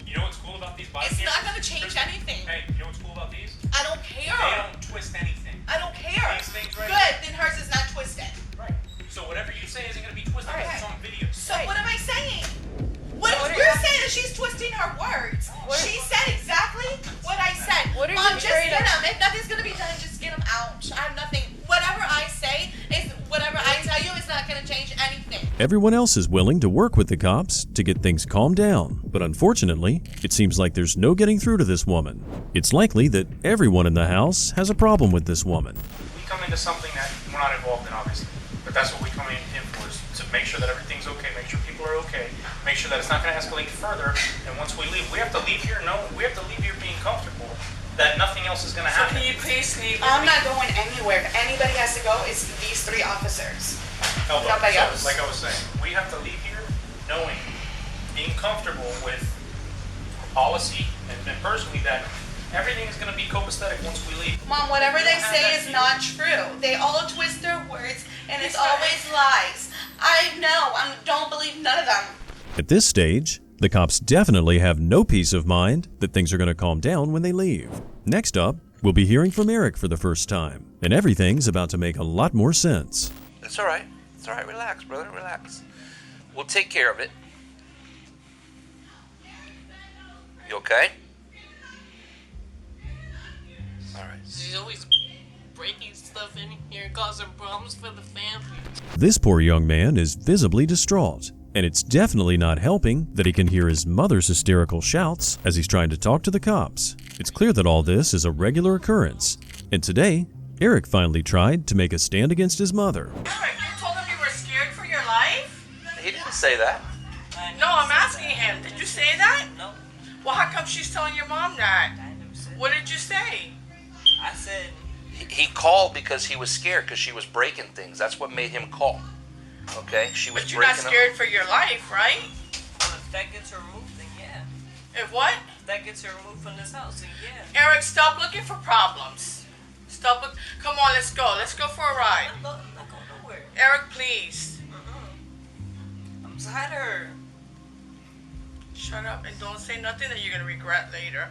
You know what's cool about these body It's cameras? not going to change anything. Hey, you know what's cool about these? I don't care. They don't twist anything. I don't care. These things right Good, then hers is not twisted. Right. So whatever you say isn't going to be twisted. Right. It's on video. So what am I saying? What What are you're you- saying that she's twisting her words. She said exactly what I said. What are Mom, you just afraid get of? him. If nothing's gonna be done, just get him out. I have nothing. Whatever I say is whatever I tell you is not gonna change anything. Everyone else is willing to work with the cops to get things calmed down, but unfortunately, it seems like there's no getting through to this woman. It's likely that everyone in the house has a problem with this woman. We come into something that we're not involved in, obviously. But that's what we come in for, is to make sure that everything's okay, make sure people are okay, make sure that it's not going to escalate further. And once we leave, we have to leave here being comfortable that nothing else is going to happen. Can you please leave? I'm not going anywhere. If anybody has to go, it's these 3 officers. Hold on. Nobody So, else. like I was saying, we have to leave here knowing, being comfortable with policy and personally that everything is going to be copacetic once we leave. Mom, whatever We they don't have say that is fear. not true. They all twist their words, and it's always lies. I know. I don't believe none of them. At this stage, the cops definitely have no peace of mind that things are going to calm down when they leave. Next up, we'll be hearing from Eric for the first time, and everything's about to make a lot more sense. It's all right. It's all right. Relax, brother. Relax. We'll take care of it. You okay? All right. She's always breaking stuff in here, causing problems for the family. This poor young man is visibly distraught, and it's definitely not helping that he can hear his mother's hysterical shouts as he's trying to talk to the cops. It's clear that all this is a regular occurrence, and today, Eric finally tried to make a stand against his mother. Eric, you told him you were scared for your life? He didn't say that. No, I'm asking him. Did you say that? No. Well, how come she's telling your mom that? What did you say? I said he called because he was scared because she was breaking things. That's what made him call. Okay, she was But you're not breaking scared for your life, right? Well, if that gets her removed, then yeah. If what? If that gets her removed from this house, then yeah. Eric, stop looking for problems. Stop look. Come on, let's go. Let's go for a ride. I'm not going nowhere. Eric, please. I'm tired of her. Shut up and don't say nothing that you're gonna regret later.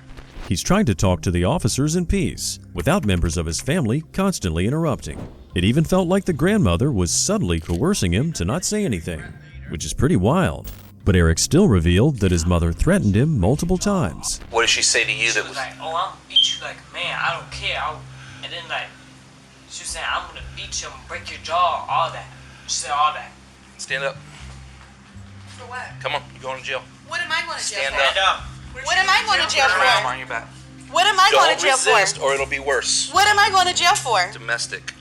He's trying to talk to the officers in peace, without members of his family constantly interrupting. It even felt like the grandmother was subtly coercing him to not say anything, which is pretty wild. But Eric still revealed that his mother threatened him multiple times. What did she say to you She that was was? like, oh, I'm gonna beat you like a man. I don't care. And then like, she was saying, I'm gonna beat you. I'm gonna break your jaw. All that. She said all that. Stand up. For what? Come on, you're going to jail. What am I going to jail Stand for? up. What am I going to jail Put your arm for? on your back. What am I going to jail Don't resist, for? or it'll be worse. What am I going to jail for? Domestic.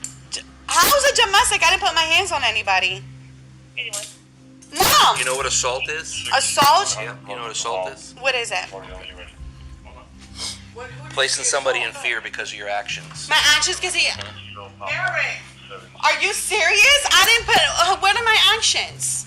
How is it domestic? I didn't put my hands on anybody. Anyway. Mom! You know what assault is? Assault? Yeah. You know what assault is? What is it? Placing somebody in fear because of your actions. My actions, because he... Eric! Are you serious? I didn't put... what are my actions?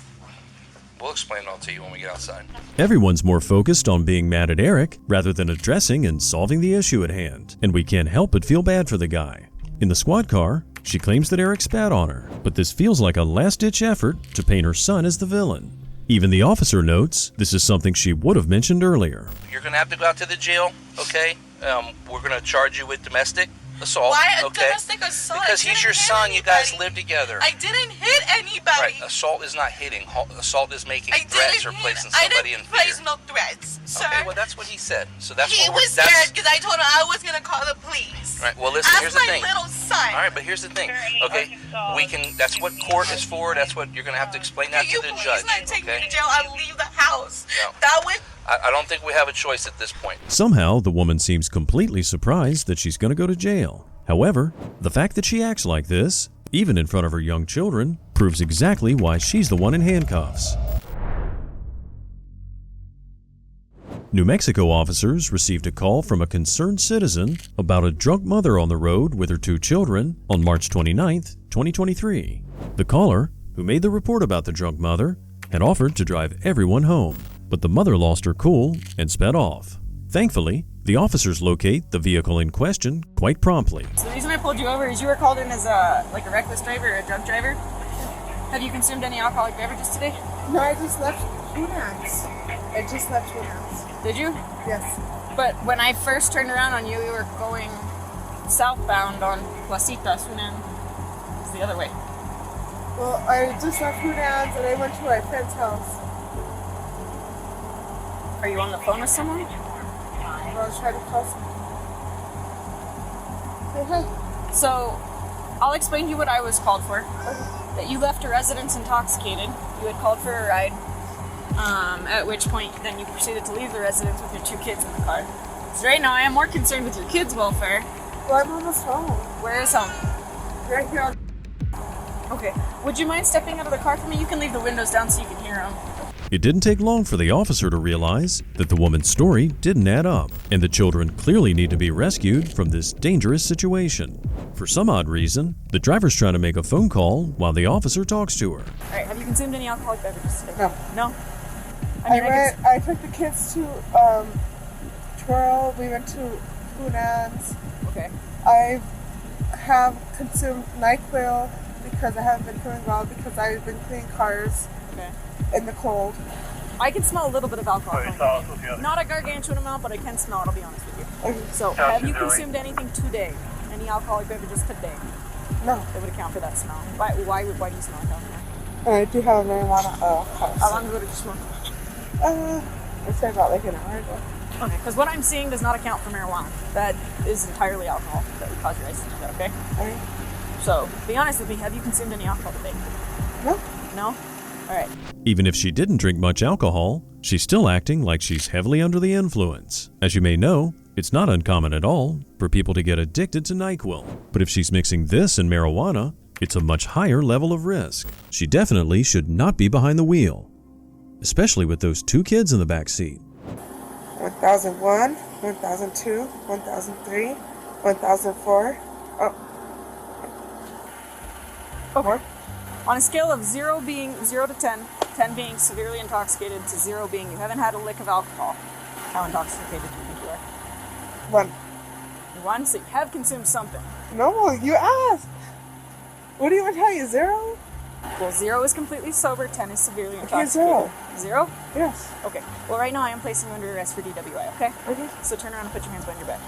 We'll explain it all to you when we get outside. Everyone's more focused on being mad at Eric rather than addressing and solving the issue at hand, and we can't help but feel bad for the guy. In the squad car, she claims that Eric spat on her, but this feels like a last-ditch effort to paint her son as the villain. Even the officer notes this is something she would have mentioned earlier. You're going to have to go out to the jail, okay? We're going to charge you with domestic assault. Why a okay? domestic assault? Because I he's didn't your hit son. anybody. You guys live together. I didn't hit anybody. Right. Assault is not hitting. Assault is making I threats didn't or placing hit. somebody I in didn't fear. place no threats, sir. Okay, well, that's what he said. So that's He what was scared because I told him I was going to call the police. Right. Well, listen. Here's the Ask my thing. little son. All right, but here's the thing. Okay, we can. That's what court is for. That's what you're gonna have to explain that to the judge. Please not take me Okay. to jail. I'll leave the house. No. That would. I don't think we have a choice at this point. Somehow, the woman seems completely surprised that she's going to go to jail. However, the fact that she acts like this, even in front of her young children, proves exactly why she's the one in handcuffs. New Mexico officers received a call from a concerned citizen about a drunk mother on the road with her 2 children on March 29, 2023. The caller, who made the report about the drunk mother, had offered to drive everyone home, but the mother lost her cool and sped off. Thankfully, the officers locate the vehicle in question quite promptly. So the reason I pulled you over is you were called in as a reckless driver or a drunk driver. Have you consumed any alcoholic beverages today? No, I just left Hunans. I just left Hunans. Did you? Yes. But when I first turned around on you, we were going southbound on Placitas. Hunan is the other way. Well, I just left Hunans and I went to my friend's house. Are you on the phone with someone? I was trying to call someone. So, I'll explain to you what I was called for. That you left a residence intoxicated. You had called for a ride. At which point, then you proceeded to leave the residence with your 2 kids in the car. So right now, I am more concerned with your kids' welfare. Well, I'm almost home. Where is home? Right here. Okay. Would you mind stepping out of the car for me? You can leave the windows down so you can hear them. It didn't take long for the officer to realize that the woman's story didn't add up, and the children clearly need to be rescued from this dangerous situation. For some odd reason, the driver's trying to make a phone call while the officer talks to her. Alright, have you consumed any alcoholic beverages today? No. No? I took the kids to Twirl. We went to Hunans. Okay. I have consumed NyQuil because I haven't been feeling well because I've been cleaning cars in the cold. I can smell a little bit of alcohol. Not a gargantuan amount, but I can smell it, I'll be honest with you. Okay. So, have you consumed anything today? Any alcoholic beverages today? No. That would account for that smell. Why do you smell alcohol? I do have a marijuana house. How long ago did you smoke? I'd say about like an hour ago. Okay, because what I'm seeing does not account for marijuana. That is entirely alcohol that would cause your eyes to do that, okay? Alright. So, be honest with me, have you consumed any alcohol today? No. No? Alright. Even if she didn't drink much alcohol, she's still acting like she's heavily under the influence. As you may know, it's not uncommon at all for people to get addicted to NyQuil. But if she's mixing this and marijuana, it's a much higher level of risk. She definitely should not be behind the wheel, especially with those 2 kids in the back seat. 1001, 1002, 1003, 1004. Okay. On a scale of 0 to 10, 10 being severely intoxicated to 0 being you haven't had a lick of alcohol, how intoxicated do you think you are? 1. 1, so you have consumed something. No, you asked. What do you want to tell you? 0? Well, 0 is completely sober, 10 is severely Okay, intoxicated. 0. 0? Yes. Okay. Well, right now I am placing you under arrest for DWI, okay? Okay. So turn around and put your hands behind your back.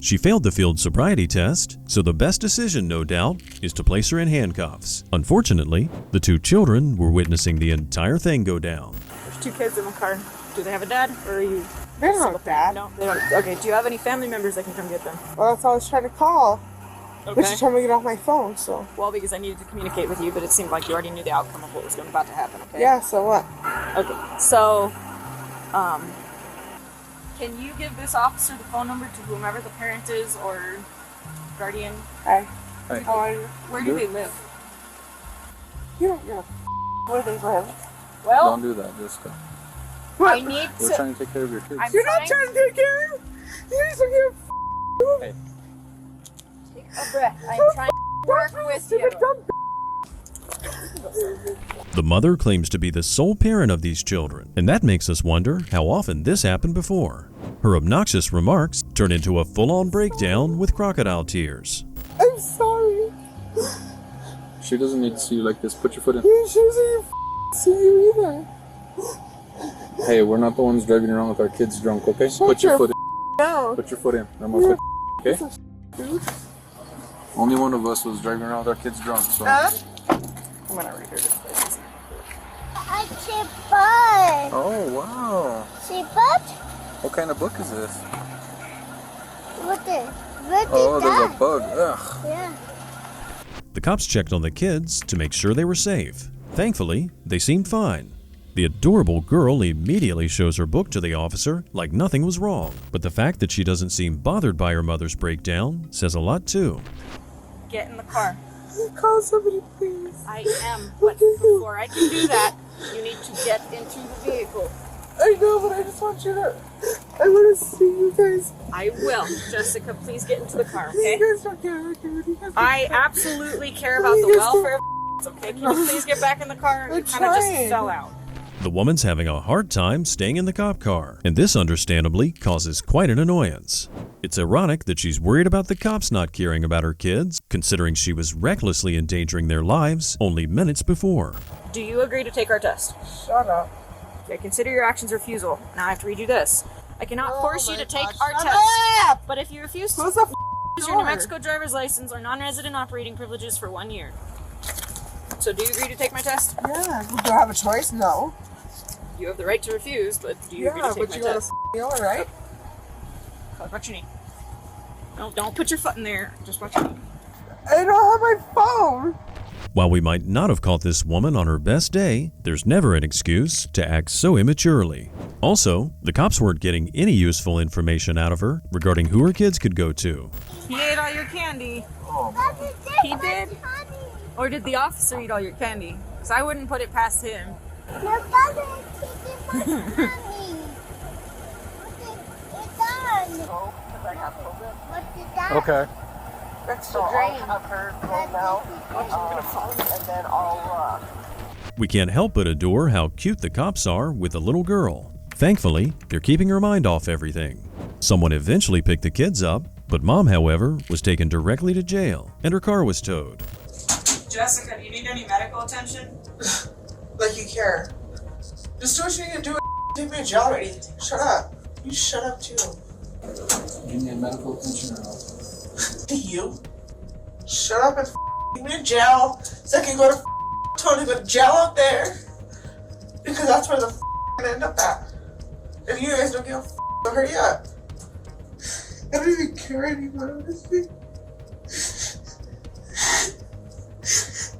She failed the field sobriety test, so the best decision, no doubt, is to place her in handcuffs. Unfortunately, the 2 children were witnessing the entire thing go down. There's 2 kids in the car. Do they have a dad, or are you? They don't have a dad. No, they don't. Okay. Do you have any family members that can come get them? Well, that's why I was trying to call. Okay. But she told me to get off my phone, so. Well, because I needed to communicate with you, but it seemed like you already knew the outcome of what was about to happen. Okay. Yeah. So what? Okay. So, can you give this officer the phone number to whomever the parent is or guardian? Hi. Hi. How are you? Where do they live? You don't know where they live. Well, Don't do that, Jessica. I need We're to. trying to take care of your kids. You're not trying to take care of. You're just here. Hey. Take a breath. I'm trying to work with you. The mother claims to be the sole parent of these children, and that makes us wonder how often this happened before. Her obnoxious remarks turn into a full-on breakdown with crocodile tears. I'm sorry. She doesn't need to see you like this. Put your foot in. She doesn't see you either. Hey, we're not the ones driving around with our kids drunk, okay? Put your foot in. down. Put your foot in. No more foot, okay? Only one of us was driving around with our kids drunk, so... I'm gonna read her this place. She bought. Oh, wow. She bought. What kind of book is this? What is Oh, that? there's a bug. Ugh. Yeah. The cops checked on the kids to make sure they were safe. Thankfully, they seemed fine. The adorable girl immediately shows her book to the officer like nothing was wrong. But the fact that she doesn't seem bothered by her mother's breakdown says a lot too. Get in the car. Call somebody, please. I am, but before I can do that, you need to get into the vehicle. I know, but I just want you to... I want to see you guys. I will. Jessica, please get into the car, okay? You guys don't care, dude. You guys don't I care. absolutely care about the welfare of okay? Can you please get back in the car? You kind of just fell out. The woman's having a hard time staying in the cop car, and this understandably causes quite an annoyance. It's ironic that she's worried about the cops not caring about her kids, considering she was recklessly endangering their lives only minutes before. Do you agree to take our test? Shut up. Okay, consider your actions refusal. Now I have to read you this. I cannot force you to take our shut test. up! But if you refuse to Close the use your New door. Mexico driver's license or non-resident operating privileges for 1 year. So do you agree to take my test? Yeah. Do I have a choice? No. You have the right to refuse, but do you agree to Yeah, take but my you gotta test? me over, right? Watch your knee. No, don't put your foot in there. Just watch your knee. I don't have my phone. While we might not have caught this woman on her best day, there's never an excuse to act so immaturely. Also, the cops weren't getting any useful information out of her regarding who her kids could go to. He ate all your candy. He did? Or did the officer eat all your candy? Because I wouldn't put it past him. My father is taking my mommy. What's that? Okay. That's the drain. I'll have her go now. And then I'll, We can't help but adore how cute the cops are with the little girl. Thankfully, they're keeping her mind off everything. Someone eventually picked the kids up, but mom, however, was taken directly to jail and her car was towed. Jessica, do you need any medical attention? like you care. Just do what you need to do. Take me to jail already. Shut up. You shut up too. You need medical attention or not? Do you? Shut up and take me to jail so I can go to Tony, go to jail out there. Because that's where the I'm gonna end up at. If you guys don't give a so hurry up. I don't even care anymore, honestly.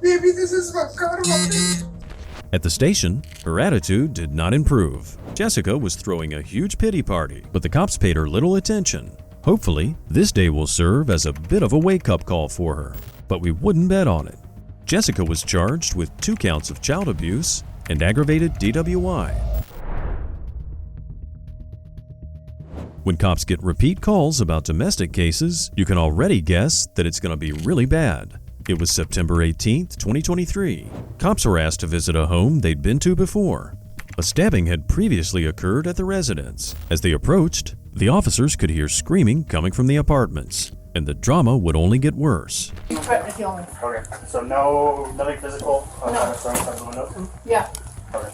Maybe this is what God wanted. At the station, her attitude did not improve. Jessica was throwing a huge pity party, but the cops paid her little attention. Hopefully, this day will serve as a bit of a wake-up call for her, but we wouldn't bet on it. Jessica was charged with 2 counts of child abuse and aggravated DWI. When cops get repeat calls about domestic cases, you can already guess that it's going to be really bad. It was September 18th, 2023. Cops were asked to visit a home they'd been to before. A stabbing had previously occurred at the residence. As they approached, the officers could hear screaming coming from the apartments, and the drama would only get worse. You threatened to kill me. Okay, so nothing physical? Throwing stuff out the window? Yeah. Okay.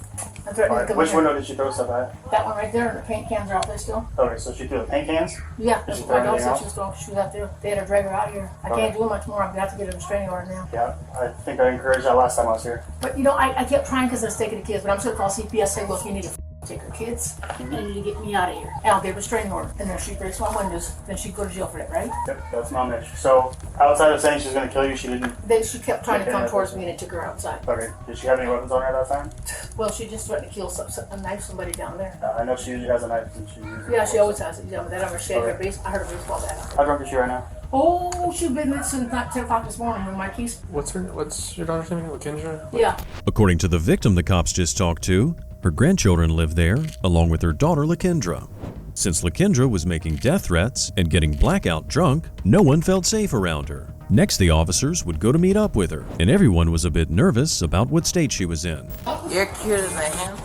I threatened to kill Which me. window did she throw stuff at? That one right there, and the paint cans are out there still. Okay, so she threw the paint cans? Yeah, Did that's she what throw my dog anything said else? she was throwing shoes out there. They had to drag her out here. I can't do much more. I'm gonna have to get a restraining order now. Yeah, I think I encouraged that last time I was here. But you know, I kept trying because I was taking the kids, but I'm just gonna call CPS, say, look, you need to take her kids, you need to get me out of here. And I'll get a restraining order. And then if she breaks my windows, then she'd go to jail for that, right? Yep, that's my issue. So, outside of saying she's gonna kill you, she didn't... She kept trying to come towards me and it took her outside. Okay, did she have any weapons on her at that time? Well, she just threatened to kill a knife somebody down there. I know she usually has a knife and she uses Yeah, she always has it. Yeah, but that ever she had her Okay. base. I heard her baseball bat out. How drunk is she right now? Oh, she's been there since not 10 o'clock this morning with my keys. What's your daughter's name? Lakendra? Yeah. According to the victim the cops just talked to, her grandchildren live there, along with her daughter Lakendra. Since Lakendra was making death threats and getting blackout drunk, no one felt safe around her. Next, the officers would go to meet up with her, and everyone was a bit nervous about what state she was in. You're cuter than him,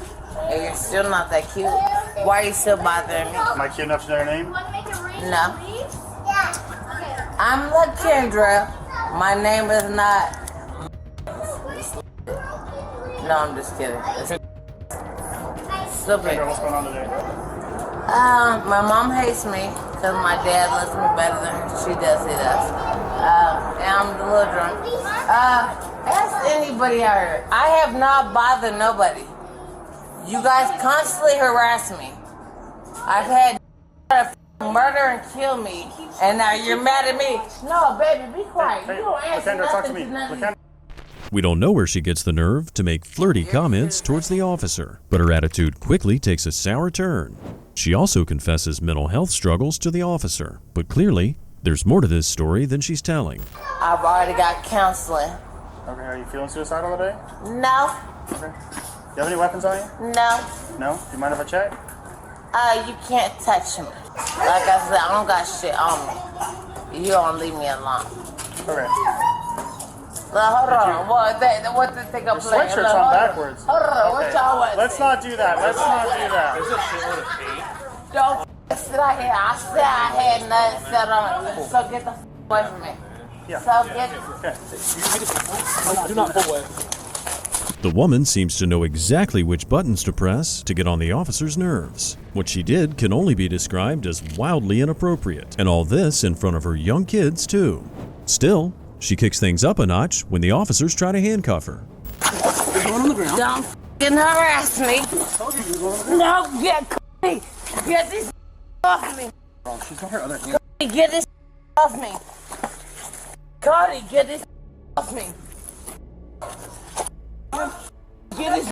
and you're still not that cute. Why are you still bothering me? Am I cute enough to know your name? No. I'm LaKendra. My name is not. No, I'm just kidding. Stupid. What's going on today? My mom hates me because my dad loves me better than she does. He does. And I'm a little drunk. Ask anybody out here. I have not bothered nobody. You guys constantly harass me. I've had murder and kill me, and now you're mad at me. No, baby, be quiet. You don't answer LaKendra, talk to nothing me. to nothing. LaKendra. We don't know where she gets the nerve to make flirty comments towards the officer, but her attitude quickly takes a sour turn. She also confesses mental health struggles to the officer, but clearly, there's more to this story than she's telling. I've already got counseling. Okay, are you feeling suicidal today? No. Okay. Do you have any weapons on you? No. No? Do you mind if I check? You can't touch me. Like I said, I don't got shit on me. You don't leave me alone. Okay. Hold on. What the thing I'm Your playing? sweatshirt's on backwards. Hold on. What y'all want? Let's not do that. Let's not do that. There's a shitload of tape. Don't sit out here. I said I had nothing set on. So get the away from me. Yeah. So get. Do not pull away. The woman seems to know exactly which buttons to press to get on the officer's nerves. What she did can only be described as wildly inappropriate, and all this in front of her young kids, too. Still, she kicks things up a notch when the officers try to handcuff her. Don't f***ing harass me. No, get Cody. Get this off me. She's got her other hand. Cody, get this off me. Cody, get this off me. Get this.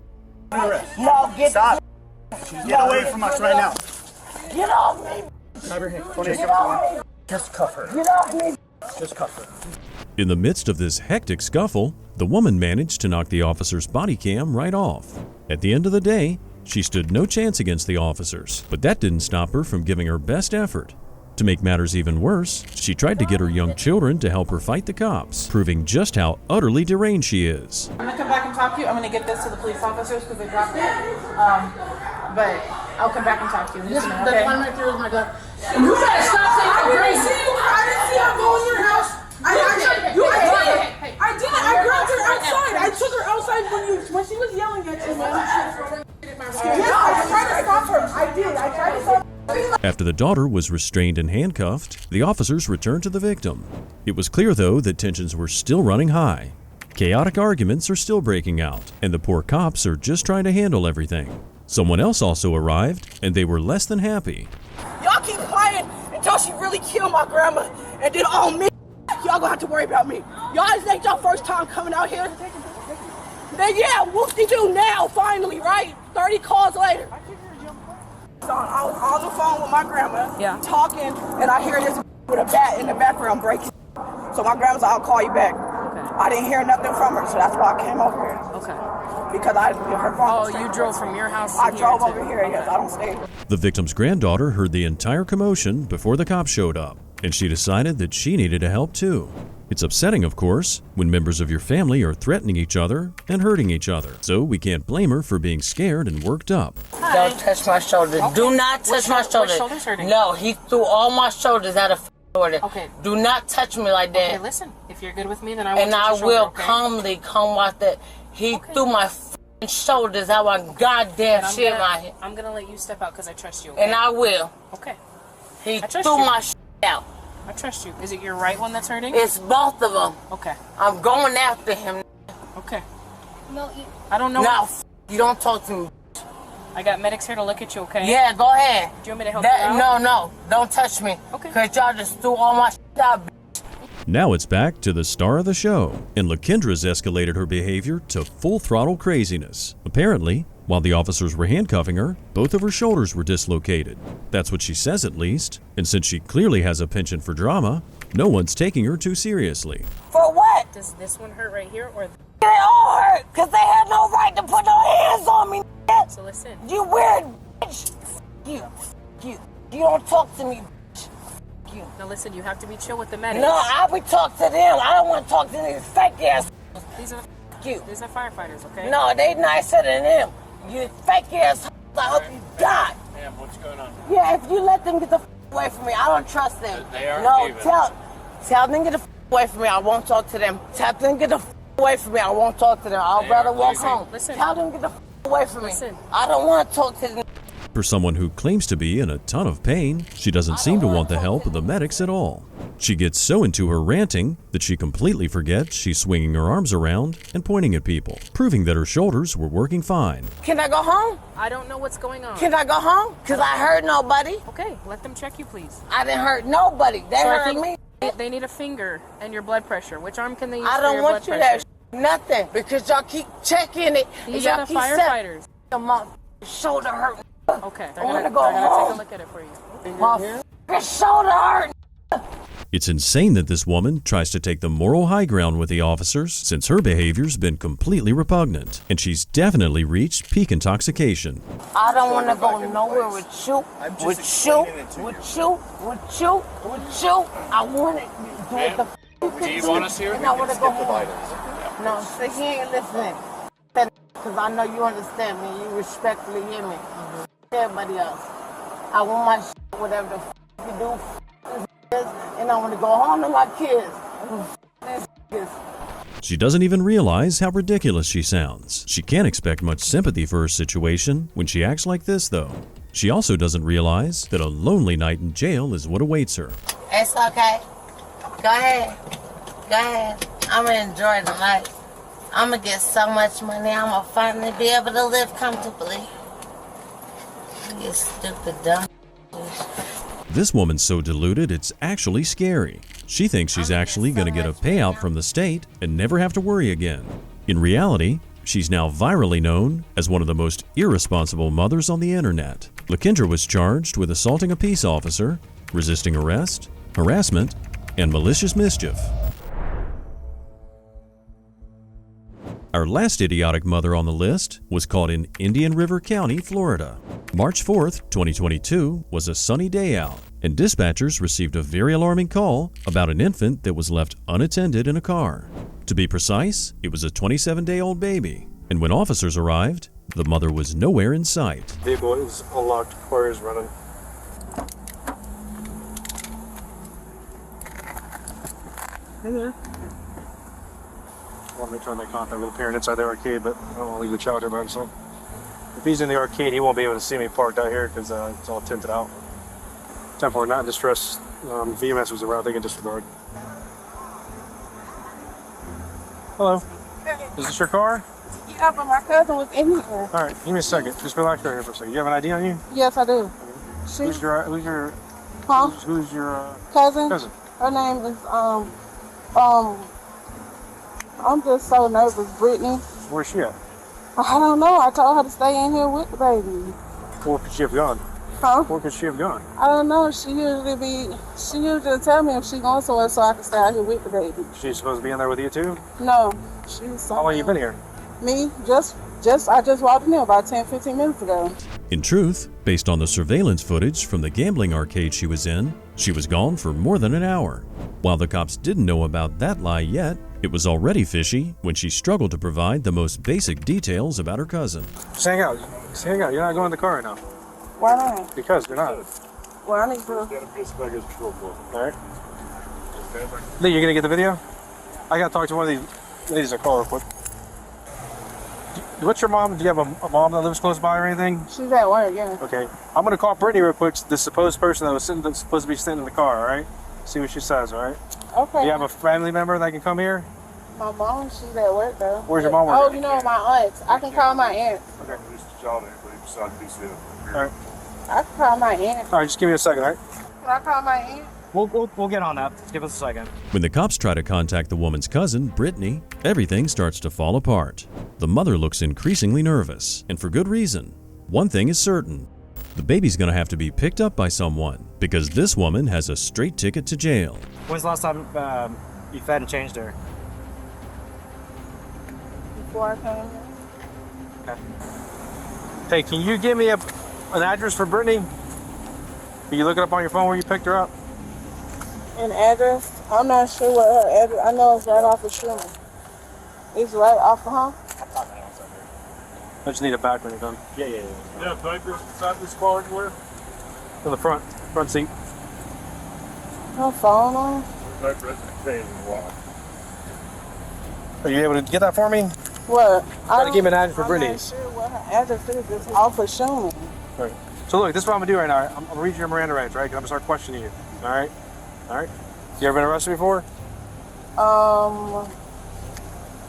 No, get. Stop. Get away from us right now. Get off me. Grab your hand. Get off me. Just cuff her. Get off me. Just cuff her. In the midst of this hectic scuffle, the woman managed to knock the officer's body cam right off. At the end of the day, she stood no chance against the officers, but that didn't stop her from giving her best effort. To make matters even worse, she tried to get her young children to help her fight the cops, proving just how utterly deranged she is. I'm gonna come back and talk to you. I'm gonna get this to the police officers because they dropped it. But I'll come back and talk to you. This, Okay? the one right there is my gun. And you better stop saying I'm crazy. I didn't see her go in your house. I did. I grabbed her outside. I took her outside when she was yelling at you. I tried to stop her. I did. I tried to stop her. After the daughter was restrained and handcuffed, the officers returned to the victim. It was clear, though, that tensions were still running high. Chaotic arguments are still breaking out, and the poor cops are just trying to handle everything. Someone else also arrived, and they were less than happy. Y'all keep quiet until she really killed my grandma, and then all me, y'all gonna have to worry about me. Y'all, this ain't y'all first time coming out here. Then yeah, whoop-de-doo now, finally, right? 30 calls later. I was on the phone with my grandma, talking, and I hear this with a bat in the background breaking. So my grandma's like, I'll call you back. Okay. I didn't hear nothing from her, so that's why I came over here. Okay. Because her phone was you drove from your house I to drove here, over here, yes. I don't stay here. The victim's granddaughter heard the entire commotion before the cops showed up, and she decided that she needed to help too. It's upsetting, of course, when members of your family are threatening each other and hurting each other, so we can't blame her for being scared and worked up. Don't touch my shoulder. Okay. Do not touch my shoulder. Which shoulder's hurting? No, he threw all my shoulders out of order. Okay. Do not touch me like that. Okay, listen. If you're good with me, then I will. And I will calmly come out that he threw my shoulders out my goddamn shit my head. I'm gonna let you step out because I trust you. And I will. Okay. He I trust threw you. my shit out. I trust you. Is it your right one that's hurting? It's both of them. Okay. I'm going after him. Okay. No, I don't know. No, you don't talk to me. I got medics here to look at you, okay? Yeah, go ahead. Do you want me to help you out? No, don't touch me. Okay. Because y'all just threw all my shit out. Now it's back to the star of the show, and LaKendra's escalated her behavior to full-throttle craziness. Apparently, while the officers were handcuffing her, both of her shoulders were dislocated. That's what she says, at least. And since she clearly has a penchant for drama, no one's taking her too seriously. For what? Does this one hurt right here or? They all hurt, because they had no right to put no hands on me. So listen. You weird bitch. You don't talk to me, bitch. you. Now listen, you have to be chill with the medics. No, I would talk to them. I don't want to talk to these fake ass. These are you. These are firefighters, okay? No, they nicer than them. You fake ass. I hope you die. Ma'am, what's going on? Yeah, if you let them get the away from me, I don't trust them. They are No, leaving. tell them get the away from me. I won't talk to them. Tell them get the away from me. I won't talk to them. I'll They rather are walk leaving. home. Listen. Tell them get the away from me. Listen. I don't want to talk to them. For someone who claims to be in a ton of pain, she doesn't seem to want the help of the medics at all. She gets so into her ranting that she completely forgets she's swinging her arms around and pointing at people, proving that her shoulders were working fine. Can I go home? I don't know what's going on. Can I go home? Because I hurt nobody. Okay, let them check you, please. I didn't hurt nobody. They So I hurt think me. They need a finger and your blood pressure. Which arm can they use I for don't your want blood you pressure? that nothing because y'all keep checking it. and These y'all are the keep saying, firefighters. My shoulder hurt. Okay, they're I wanna gonna go take a home. look at it for you. My shoulder hurt. It's insane that this woman tries to take the moral high ground with the officers since her behavior's been completely repugnant, and she's definitely reached peak intoxication. I don't want to go nowhere with you. With you. I want to do what the Do you want us here? And I want to go home. No, so he ain't listening. Because I know you understand me. You respectfully hear me. Everybody else. I want my shit, whatever the you do, and I want to go home to my kids. She doesn't even realize how ridiculous she sounds. She can't expect much sympathy for her situation when she acts like this, though. She also doesn't realize that a lonely night in jail is what awaits her. It's okay. Go ahead. Go ahead. I'm going to enjoy the night. I'm going to get so much money, I'm going to finally be able to live comfortably. You stupid dumb. This woman's so deluded, it's actually scary. She thinks she's actually going to get a payout from the state and never have to worry again. In reality, she's now virally known as one of the most irresponsible mothers on the internet. Lakendra was charged with assaulting a peace officer, resisting arrest, harassment, and malicious mischief. Our last idiotic mother on the list was caught in Indian River County, Florida. March 4th, 2022 was a sunny day out, and dispatchers received a very alarming call about an infant that was left unattended in a car. To be precise, it was a 27-day-old baby, and when officers arrived, the mother was nowhere in sight. Vehicle is unlocked, car is running. Hey there. I want to try to make contact with a parent inside the arcade, but I don't want to leave the child here by himself. If he's in the arcade, he won't be able to see me parked out here because it's all tinted out. 10-4, not in distress. VMS was around, they can disregard. Hello. Is this your car? Yeah, but my cousin was in here. All right, give me a second. Just relax right here for a second. You have an ID on you? Yes, I do. Who's your Huh? who's your Cousin? cousin? Her name is I'm just so nervous, Brittany. Where's she at? I don't know. I told her to stay in here with the baby. Where could she have gone? Huh? Where could she have gone? I don't know. She usually tell me if she going somewhere so I can stay out here with the baby. She's supposed to be in there with you too? No, she was How long you been here? Me? I just walked in here about 10-15 minutes ago. In truth, based on the surveillance footage from the gambling arcade she was in, she was gone for more than an hour. While the cops didn't know about that lie yet, it was already fishy when she struggled to provide the most basic details about her cousin. Just hang out. Just hang out. You're not going in the car right now. Why not? Because you're not. Well, I need to. Alright. Lee, you're gonna get the video? I gotta talk to one of these ladies at the car real quick. What's your mom? Do you have a mom that lives close by or anything? She's at work, yeah. Okay. I'm gonna call Brittany real quick, the supposed person that's supposed to be sitting in the car, alright? See what she says, alright? Okay. Do you have a family member that can come here? My mom, she's at work though. Where's your mom work? Oh, you know my aunts. I can call my aunt. Okay. Alright. I can call my aunt. Alright, just give me a second, alright? Can I call my aunt? We'll get on that. Give us a second. When the cops try to contact the woman's cousin, Brittany, everything starts to fall apart. The mother looks increasingly nervous, and for good reason. One thing is certain. The baby's gonna have to be picked up by someone, because this woman has a straight ticket to jail. When's the last time you fed and changed her? Before I came here. Okay. Hey, can you give me an address for Brittany? Can you look it up on your phone where you picked her up? An address? I'm not sure what her address. I know it's right off of Schumann. It's right off of I just need it back when you're done. Yeah. Yeah, diapers inside this car anywhere? In the front seat. her phone on. Are you able to get that for me? What? Try to give me an address for I'm Brittany's. not sure what her address is. It's off of Schumann. All right. So look, this is what I'm gonna do right now. I'm gonna read your Miranda rights, right? 'Cause I'm gonna start questioning you. All right. You ever been arrested before?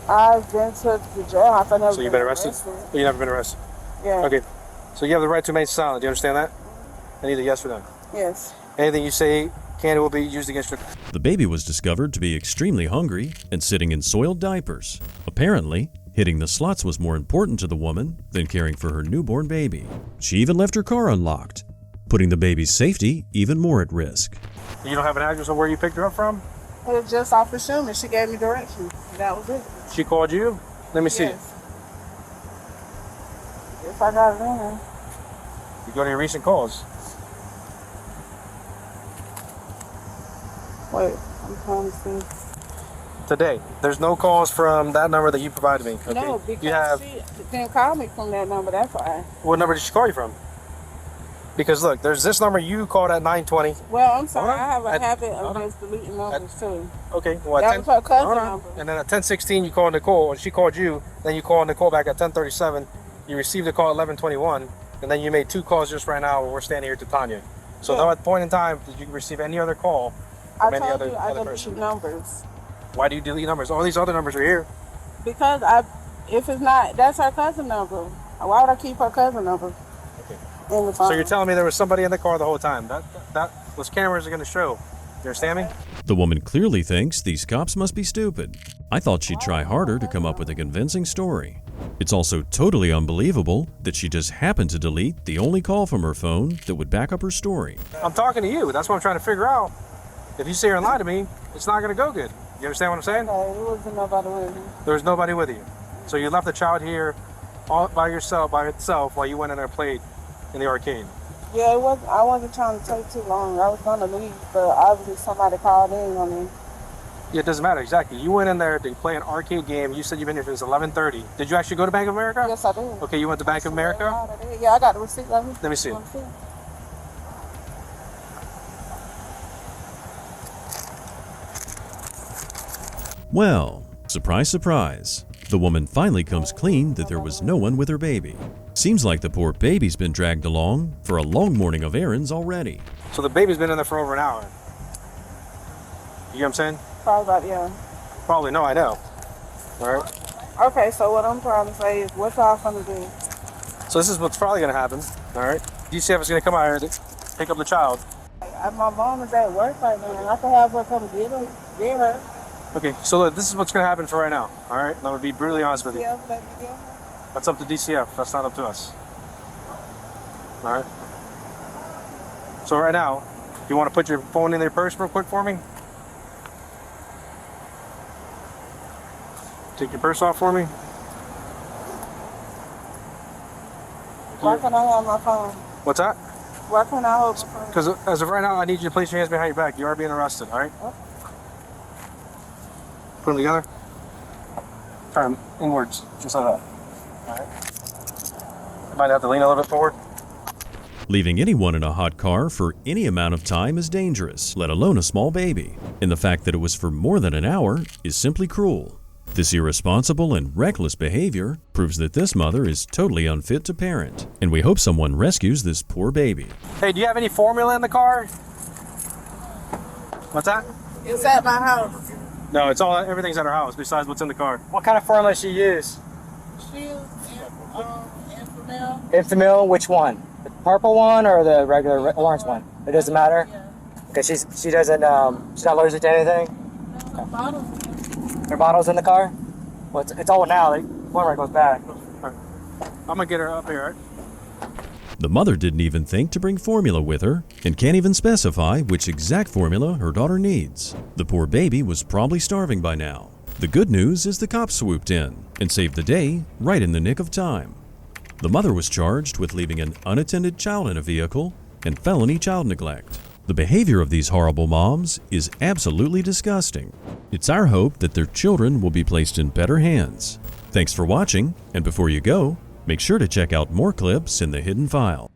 I've been to the jail. I've never So you've been arrested? You never been arrested? Yeah. Okay. So you have the right to remain silent. Do you understand that? I need a yes or no. Yes. Anything you say can and will be used against you. The baby was discovered to be extremely hungry and sitting in soiled diapers. Apparently, hitting the slots was more important to the woman than caring for her newborn baby. She even left her car unlocked, putting the baby's safety even more at risk. You don't have an address of where you picked her up from? It was just off of Schumann. She gave me directions. That was it. She called you? Let me see. Yes. If I got it in there. You go to your recent calls. Wait, I'm trying to see. Today. There's no calls from that number that you provided me. Okay? No, because you have. she didn't call me from that number. That's why. What number did she call you from? Because look, there's this number you called at 920. Well, I'm sorry. Hold on. I have a At- habit of just deleting numbers too. Okay. Well, That was her cousin hold on. number. And then at 10:16 you called Nicole, and she called you. Then you called Nicole back at 10:37. You received a call at 11:21, and then you made 2 calls just right now when we're standing here to Tanya. So Yeah. no at point in time did you receive any other call I from any told other, you I other deleted person. numbers Why do you delete numbers? All these other numbers are here. because if it's not, that's her cousin number. Why would I keep her cousin number? In the phone? So you're telling me there was somebody in the car the whole time? That was cameras are going to show. You understand me? The woman clearly thinks these cops must be stupid. I thought she'd try harder to come up with a convincing story. It's also totally unbelievable that she just happened to delete the only call from her phone that would back up her story. I'm talking to you. That's what I'm trying to figure out. If you sit here and lie to me, it's not going to go good. You understand what I'm saying? No, it wasn't nobody with me. There was nobody with you. So you left the child here all by itself while you went in there and played in the arcade. Yeah, it was. I wasn't trying to take too long. I was gonna leave, but obviously somebody called in on me. Yeah, it doesn't matter exactly. You went in there to play an arcade game. You said you've been here since 11:30. Did you actually go to Bank of America? Yes, I did. Okay, you went to Bank of America? Yeah, I got the receipt. Let me see it. Well, surprise, surprise. The woman finally comes clean that there was no one with her baby. Seems like the poor baby's been dragged along for a long morning of errands already. So the baby's been in there for over an hour. You know what I'm saying? Probably about, yeah. Probably, no, I know. All right. Okay, so what I'm trying to say is, what y'all gonna do? So this is what's probably going to happen. All right. DCF is going to come out here to pick up the child. My mom is at work right now, and I can have her come get her. Okay, so look, this is what's going to happen for right now. All right. I'm going to be brutally honest with you. Yeah, let me get her. That's up to DCF. That's not up to us. All right. So right now, you want to put your phone in your purse real quick for me? Take your purse off for me. Why can't I have my phone? What's that? Why can't I hold my phone? Because as of right now, I need you to place your hands behind your back. You are being arrested, all right? Put them together. Turn them inwards, just like that. All right. You might have to lean a little bit forward. Leaving anyone in a hot car for any amount of time is dangerous, let alone a small baby. And the fact that it was for more than an hour is simply cruel. This irresponsible and reckless behavior proves that this mother is totally unfit to parent, and we hope someone rescues this poor baby. Hey, do you have any formula in the car? What's that? It's at my house. No, everything's at our house besides what's in the car. What kind of formula she use? She used Enfamil. Enfamil, which one? The purple one or the regular orange one? It doesn't matter? Okay, she doesn't, she's not allergic to anything? Her bottle's in the car? Well, it's all now. One right goes back. I'm going to get her up here, all right? The mother didn't even think to bring formula with her and can't even specify which exact formula her daughter needs. The poor baby was probably starving by now. The good news is the cops swooped in and saved the day right in the nick of time. The mother was charged with leaving an unattended child in a vehicle and felony child neglect. The behavior of these horrible moms is absolutely disgusting. It's our hope that their children will be placed in better hands. Thanks for watching, and before you go, make sure to check out more clips in the hidden file.